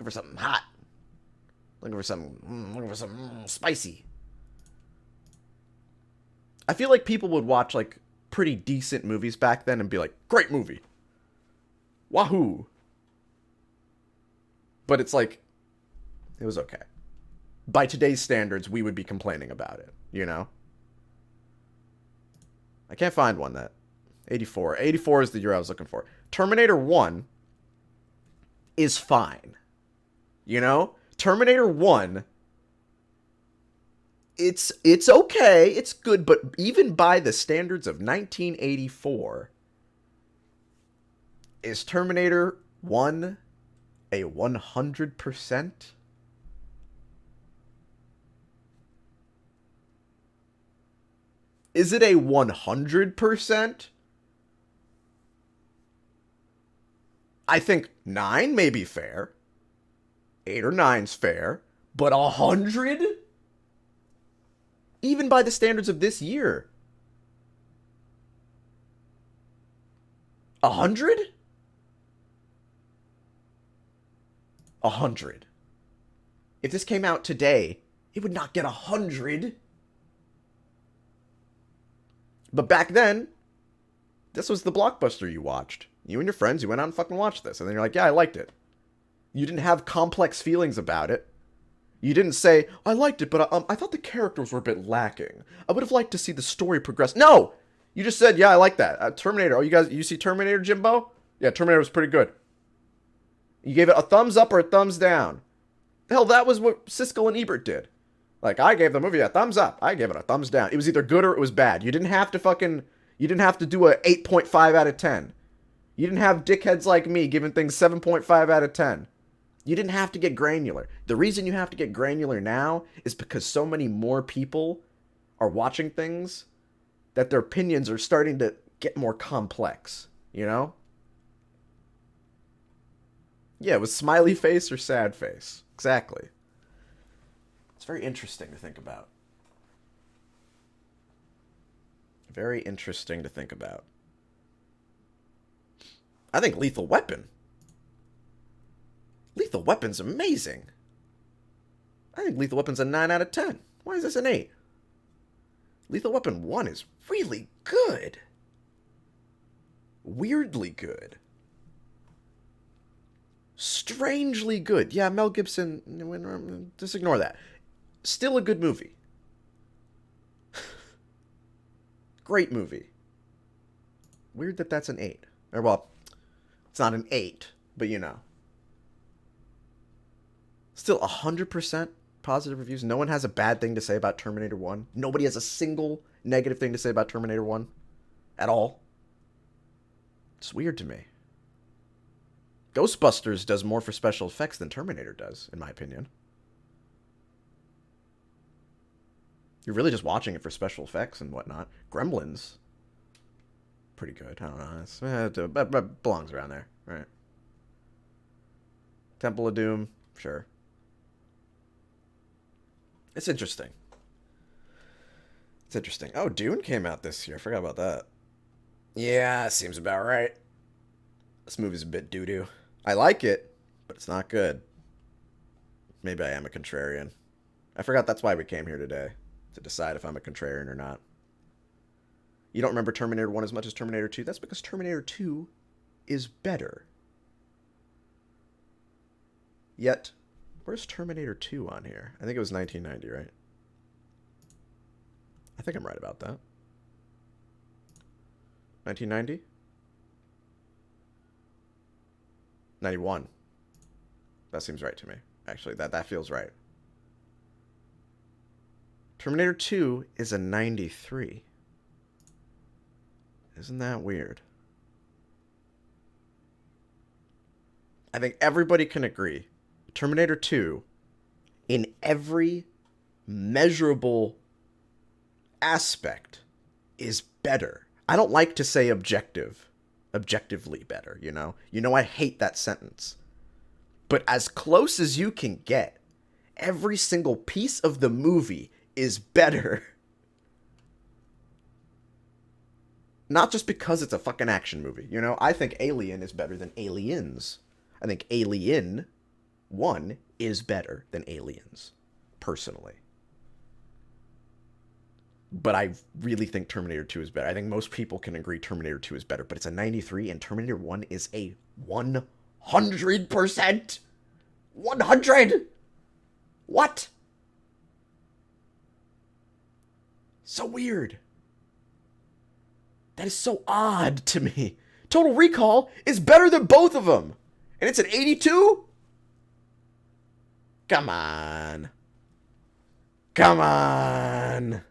for something hot. Looking for something spicy. I feel like people would watch, pretty decent movies back then and be like, great movie. Wahoo. But it's it was okay. By today's standards, we would be complaining about it, I can't find one that. 84. 84 is the year I was looking for. Terminator 1 is fine. Terminator 1, it's okay, it's good, but even by the standards of 1984, is Terminator 1 a 100%? Is it a 100%? I think 9 may be fair. 8 or 9's fair. But 100? Even by the standards of this year. 100? 100. If this came out today, it would not get 100. But back then, this was the blockbuster you watched. You and your friends, you went out and fucking watched this. And then you're like, yeah, I liked it. You didn't have complex feelings about it. You didn't say, I liked it, but I thought the characters were a bit lacking. I would have liked to see the story progress. No! You just said, yeah, I like that. Terminator. Oh, you see Terminator, Jimbo? Yeah, Terminator was pretty good. You gave it a thumbs up or a thumbs down. Hell, that was what Siskel and Ebert did. Like, I gave the movie a thumbs up. I gave it a thumbs down. It was either good or it was bad. You didn't have to do a 8.5 out of 10. You didn't have dickheads like me giving things 7.5 out of 10. You didn't have to get granular. The reason you have to get granular now is because so many more people are watching things that their opinions are starting to get more complex, you know? Yeah, it was smiley face or sad face. Exactly. It's very interesting to think about. Very interesting to think about. I think Lethal Weapon. Lethal Weapon's amazing. I think Lethal Weapon's a 9 out of 10. Why is this an 8? Lethal Weapon 1 is really good. Weirdly good. Strangely good. Yeah, Mel Gibson, just ignore that. Still a good movie. Great movie. Weird that that's an 8. Or, well, it's not an 8, but you know. Still 100% positive reviews. No one has a bad thing to say about Terminator 1. Nobody has a single negative thing to say about Terminator 1. At all. It's weird to me. Ghostbusters does more for special effects than Terminator does, in my opinion. You're really just watching it for special effects and whatnot. Gremlins. Pretty good. I don't know. It belongs around there. Right. Temple of Doom. Sure. It's interesting. It's interesting. Oh, Dune came out this year. I forgot about that. Yeah, seems about right. This movie's a bit doo-doo. I like it, but it's not good. Maybe I am a contrarian. I forgot that's why we came here today. To decide if I'm a contrarian or not. You don't remember Terminator 1 as much as Terminator 2? That's because Terminator 2 is better. Yet, where's Terminator 2 on here? I think it was 1990, right? I think I'm right about that. 1990? 91. That seems right to me. Actually, that feels right. Terminator 2 is a 93. Isn't that weird? I think everybody can agree. Terminator 2, in every measurable aspect, is better. I don't like to say objectively better, you know? You know I hate that sentence. But as close as you can get, every single piece of the movie is better. Not just because it's a fucking action movie, you know? I think Alien is better than Aliens. I think Alien 1 is better than Aliens, personally. But I really think Terminator 2 is better. I think most people can agree Terminator 2 is better, but it's a 93 and Terminator 1 is a 100%. 100! What? So weird. That is so odd to me. Total Recall is better than both of them. And it's an 82? Come on. Come on.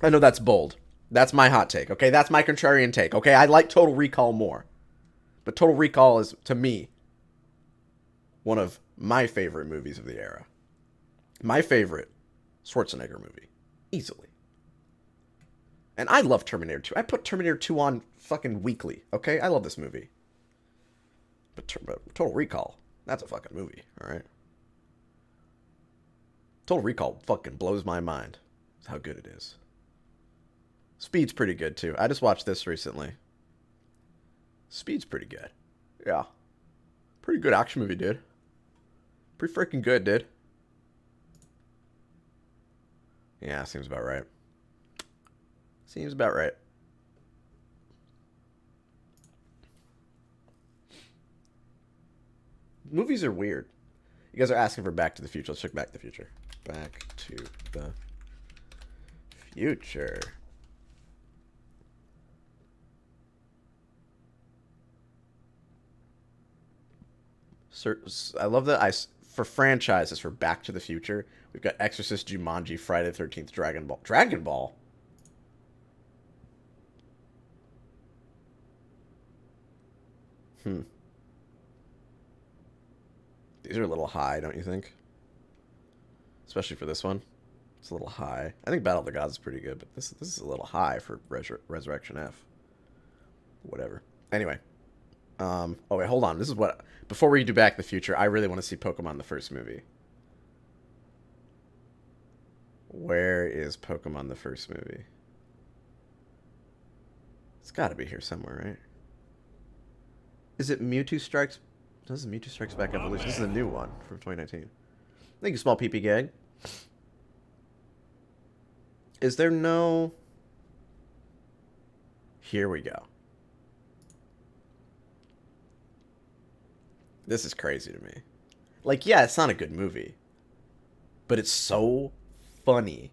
I know that's bold. That's my hot take, okay? That's my contrarian take, okay? I like Total Recall more. But Total Recall is, to me, one of my favorite movies of the era. My favorite Schwarzenegger movie. Easily. And I love Terminator 2. I put Terminator 2 on fucking weekly, okay? I love this movie. But Total Recall, that's a fucking movie, alright? Total Recall fucking blows my mind. That's how good it is. Speed's pretty good, too. I just watched this recently. Speed's pretty good. Yeah. Pretty good action movie, dude. Pretty freaking good, dude. Yeah, seems about right. Seems about right. movies are weird. You guys are asking for Back to the Future. Let's check Back to the Future. Back to the Future. I love that. For franchises, for Back to the Future, we've got Exorcist, Jumanji, Friday the 13th, Dragon Ball. Dragon Ball? These are a little high, don't you think? Especially for this one. It's a little high. I think Battle of the Gods is pretty good, but this is a little high for Resurrection F. Whatever. Anyway. Oh, wait, hold on. This is what... Before we do Back to the Future, I really want to see Pokemon the first movie. Where is Pokemon the first movie? It's got to be here somewhere, right? Is it Mewtwo Strikes... This is Mewtwo Strikes Back Evolution. This is a new one from 2019. Thank you, Small PP Gang. Is there no... Here we go. This is crazy to me. Like, yeah, it's not a good movie. But it's so funny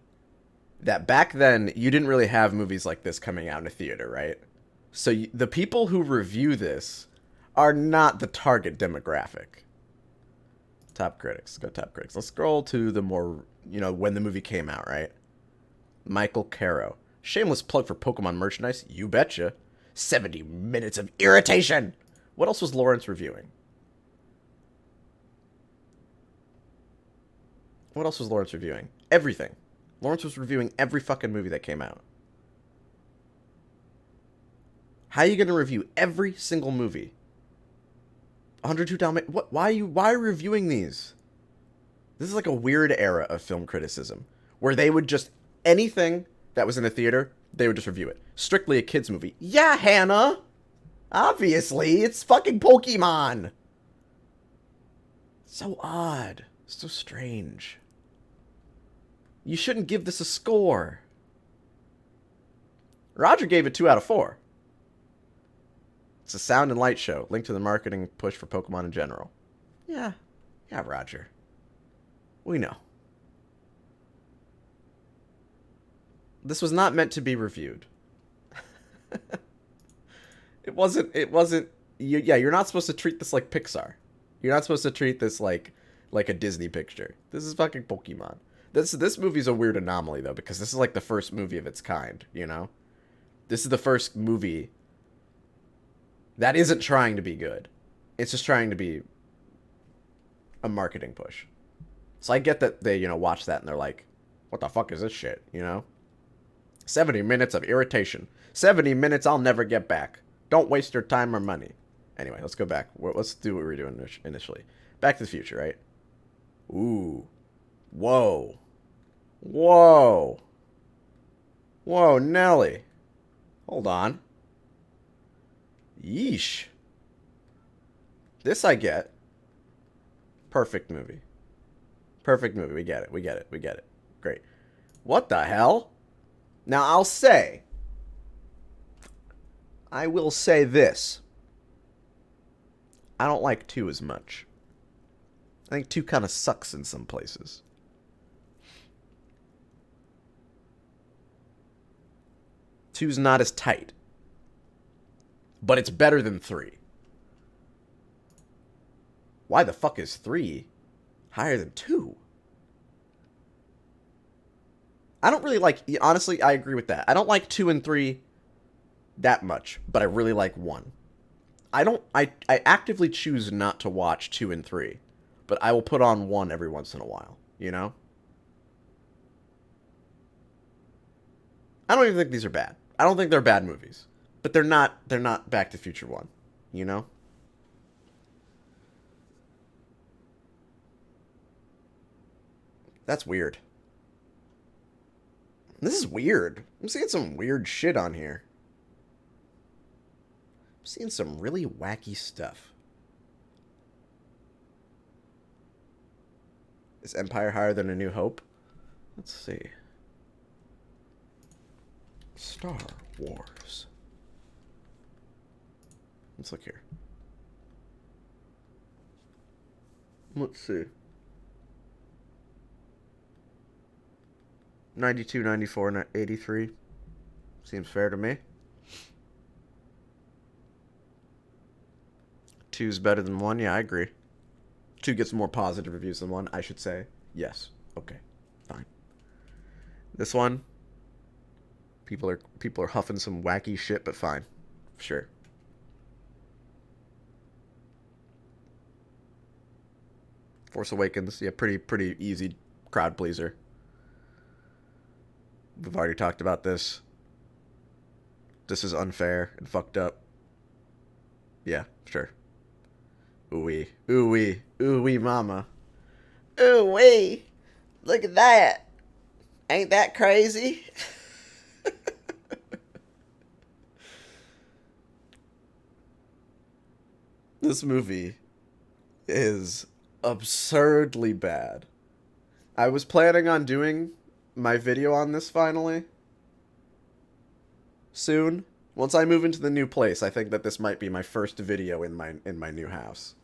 that back then, you didn't really have movies like this coming out in a theater, right? So the people who review this are not the target demographic. Top critics. Go top critics. Let's scroll to the more, when the movie came out, right? Michael Caro. Shameless plug for Pokemon merchandise. You betcha. 70 minutes of irritation. What else was Lawrence reviewing? What else was Lawrence reviewing? Everything. Lawrence was reviewing every fucking movie that came out. How are you going to review every single movie? 102 Dalmatians. What? Why are you reviewing these? This is like a weird era of film criticism where they would just anything that was in a theater, they would just review it. Strictly a kids movie. Yeah, Hannah. Obviously, it's fucking Pokemon. So odd. So strange. You shouldn't give this a score. Roger gave it 2 out of 4. It's a sound and light show, linked to the marketing push for Pokemon in general. Yeah, Roger. We know. This was not meant to be reviewed. It wasn't, you're not supposed to treat this like Pixar. You're not supposed to treat this like a Disney picture. This is fucking Pokemon. This movie's a weird anomaly, though, because this is like the first movie of its kind, This is the first movie that isn't trying to be good. It's just trying to be a marketing push. So I get that they, watch that and they're like, what the fuck is this shit, 70 minutes of irritation. 70 minutes I'll never get back. Don't waste your time or money. Anyway, let's go back. Let's do what we were doing initially. Back to the Future, right? Ooh. Whoa. Whoa. Whoa, Nelly. Hold on. Yeesh. This I get. Perfect movie. Perfect movie. We get it. Great. What the hell? Now, I will say this. I don't like 2 as much. I think 2 kind of sucks in some places. Two's not as tight. But it's better than 3. Why the fuck is 3 higher than 2? I don't really like... Honestly, I agree with that. I don't like 2 and 3 that much, but I really like 1. I actively choose not to watch 2 and 3, but I will put on 1 every once in a while, I don't even think these are bad. I don't think they're bad movies, but they're not Back to the Future 1, That's weird. This is weird. I'm seeing some weird shit on here. I'm seeing some really wacky stuff. Is Empire higher than A New Hope? Let's see. Star Wars. Let's look here. Let's see. 92, 94, 83. Seems fair to me. 2's better than 1. Yeah, I agree. 2 gets more positive reviews than 1, I should say. Yes. Okay. Fine. This one, people are huffing some wacky shit, but fine. Sure. Force Awakens, yeah, pretty easy crowd pleaser. We've already talked about this. This is unfair and fucked up. Yeah, sure. Ooh-wee. Ooh-wee. Ooh-wee, mama. Ooh-wee. Look at that. Ain't that crazy? This movie is absurdly bad. I was planning on doing my video on this finally. Soon. Once I move into the new place, I think that this might be my first video in my new house.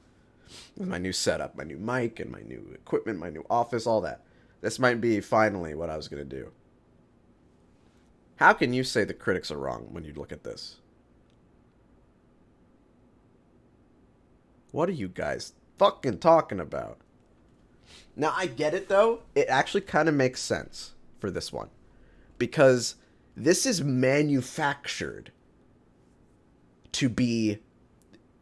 With my new setup, my new mic, and my new equipment, my new office, all that. This might be finally what I was going to do. How can you say the critics are wrong when you look at this? What are you guys fucking talking about? Now, I get it, though. It actually kind of makes sense for this one. Because this is manufactured to be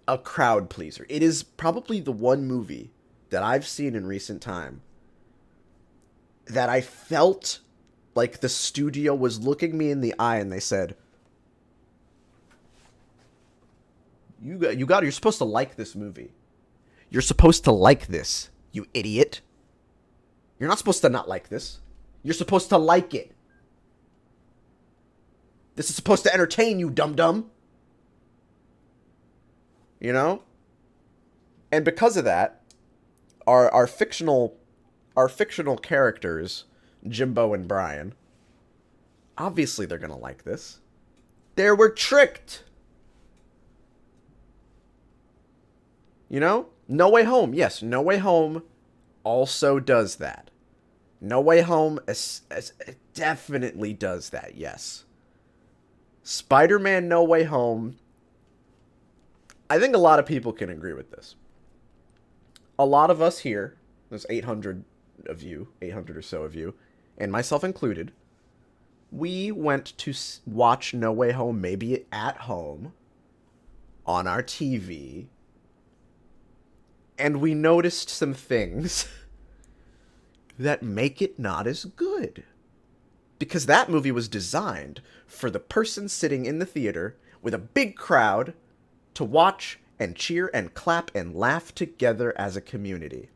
a crowd pleaser. It is probably the one movie that I've seen in recent time that I felt like the studio was looking me in the eye and they said, you're supposed to like this movie. You're supposed to like this, you idiot. You're not supposed to not like this. You're supposed to like it. This is supposed to entertain you, dum-dum. You know? And because of that, our fictional characters, Jimbo and Brian, obviously they're gonna like this. They were tricked. You know? No Way Home. Yes, No Way Home also does that. No Way Home definitely does that, yes. Spider-Man No Way Home, I think a lot of people can agree with this. A lot of us here, there's 800 of you, 800 or so of you, and myself included, we went to watch No Way Home maybe at home, on our TV, and we noticed some things that make it not as good. Because that movie was designed for the person sitting in the theater with a big crowd to watch and cheer and clap and laugh together as a community.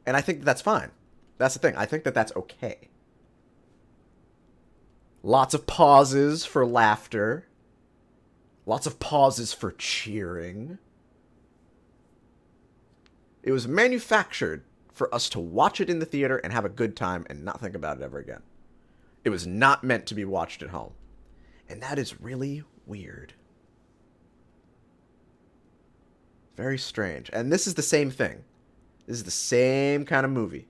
And I think that's fine. That's the thing. I think that that's okay. Lots of pauses for laughter. Lots of pauses for cheering. It was manufactured for us to watch it in the theater and have a good time and not think about it ever again. It was not meant to be watched at home. And that is really weird. Very strange. And this is the same thing. This is the same kind of movie.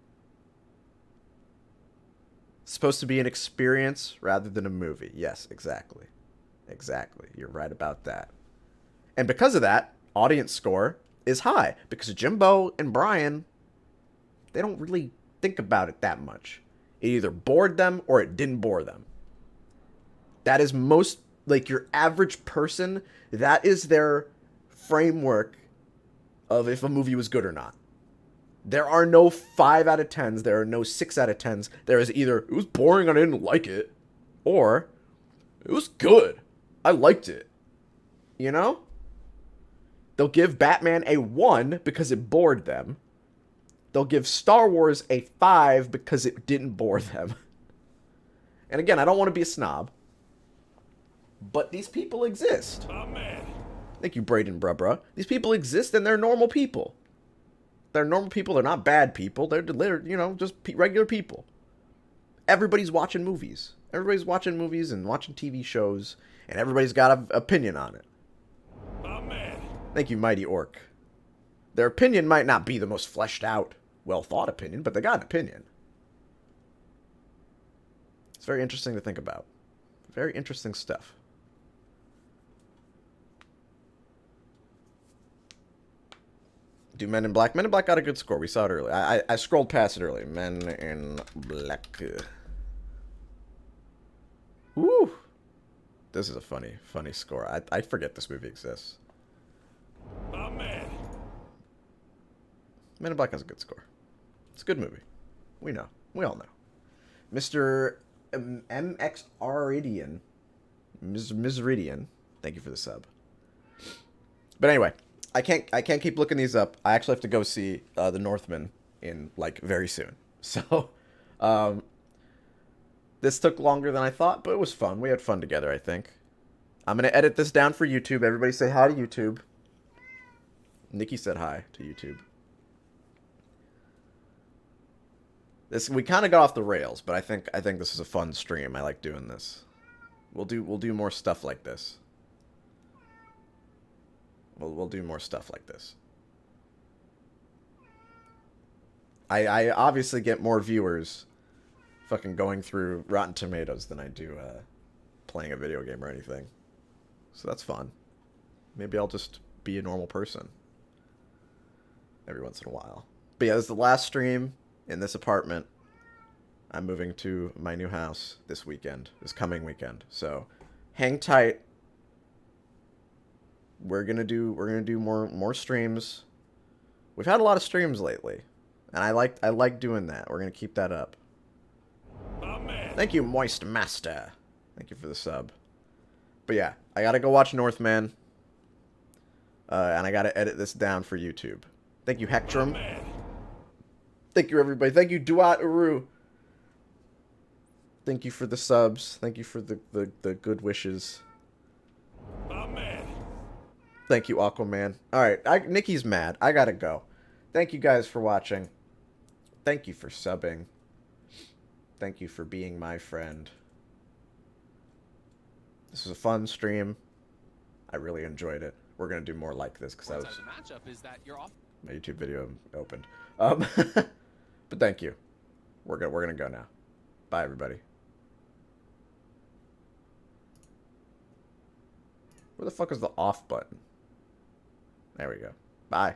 It's supposed to be an experience rather than a movie. Yes, exactly. Exactly. You're right about that. And because of that, audience score is high. Because Jimbo and Brian, they don't really think about it that much. It either bored them or it didn't bore them. That is most, like, your average person, that is their framework of if a movie was good or not. There are no 5 out of 10s. There are no 6 out of 10s. There is either, it was boring and I didn't like it, or it was good. I liked it. You know? They'll give Batman a 1 because it bored them. They'll give Star Wars a 5 because it didn't bore them. And again, I don't want to be a snob, but these people exist. My man. Thank you, Braden Brubra. These people exist and they're normal people. They're normal people. They're not bad people. They're you know, just regular people. Everybody's watching movies. Everybody's watching movies and watching TV shows, and everybody's got an opinion on it. My man. Thank you, Mighty Orc. Their opinion might not be the most fleshed out, well thought opinion, but they got an opinion. It's very interesting to think about. Very interesting stuff. Do Men in Black? Men in Black got a good score. We saw it earlier. I scrolled past it earlier. Men in Black. Woo! This is a funny score. I forget this movie exists. My man. Men in Black has a good score. It's a good movie. We know. We all know. Mr. MXRidian. Mizridian. Thank you for the sub. But anyway, I can't keep looking these up. I actually have to go see The Northman in like very soon. So this took longer than I thought, but it was fun. We had fun together, I think. I'm gonna edit this down for YouTube. Everybody say hi to YouTube. Nikki said hi to YouTube. We kind of got off the rails, but I think this is a fun stream. I like doing this. We'll do more stuff like this. We'll do more stuff like this. I obviously get more viewers fucking going through Rotten Tomatoes than I do playing a video game or anything. So that's fun. Maybe I'll just be a normal person every once in a while. But yeah, this is the last stream in this apartment. I'm moving to my new house this weekend, this coming weekend. So hang tight. We're gonna do more streams. We've had a lot of streams lately, and I like doing that. We're gonna keep that up. My man. Thank you, Moist Master. Thank you for the sub. But yeah, I gotta go watch Northman, and I gotta edit this down for YouTube. Thank you, Hectrum. My man. Thank you, everybody. Thank you, Duat Uru. Thank you for the subs. Thank you for the good wishes. My man. Thank you, Aquaman. Alright, Nikki's mad. I gotta go. Thank you guys for watching. Thank you for subbing. Thank you for being my friend. This was a fun stream. I really enjoyed it. We're gonna do more like this because that was matchup is that you're off. my YouTube video opened. But thank you. We're gonna go now. Bye, everybody. Where the fuck is the off button? There we go. Bye.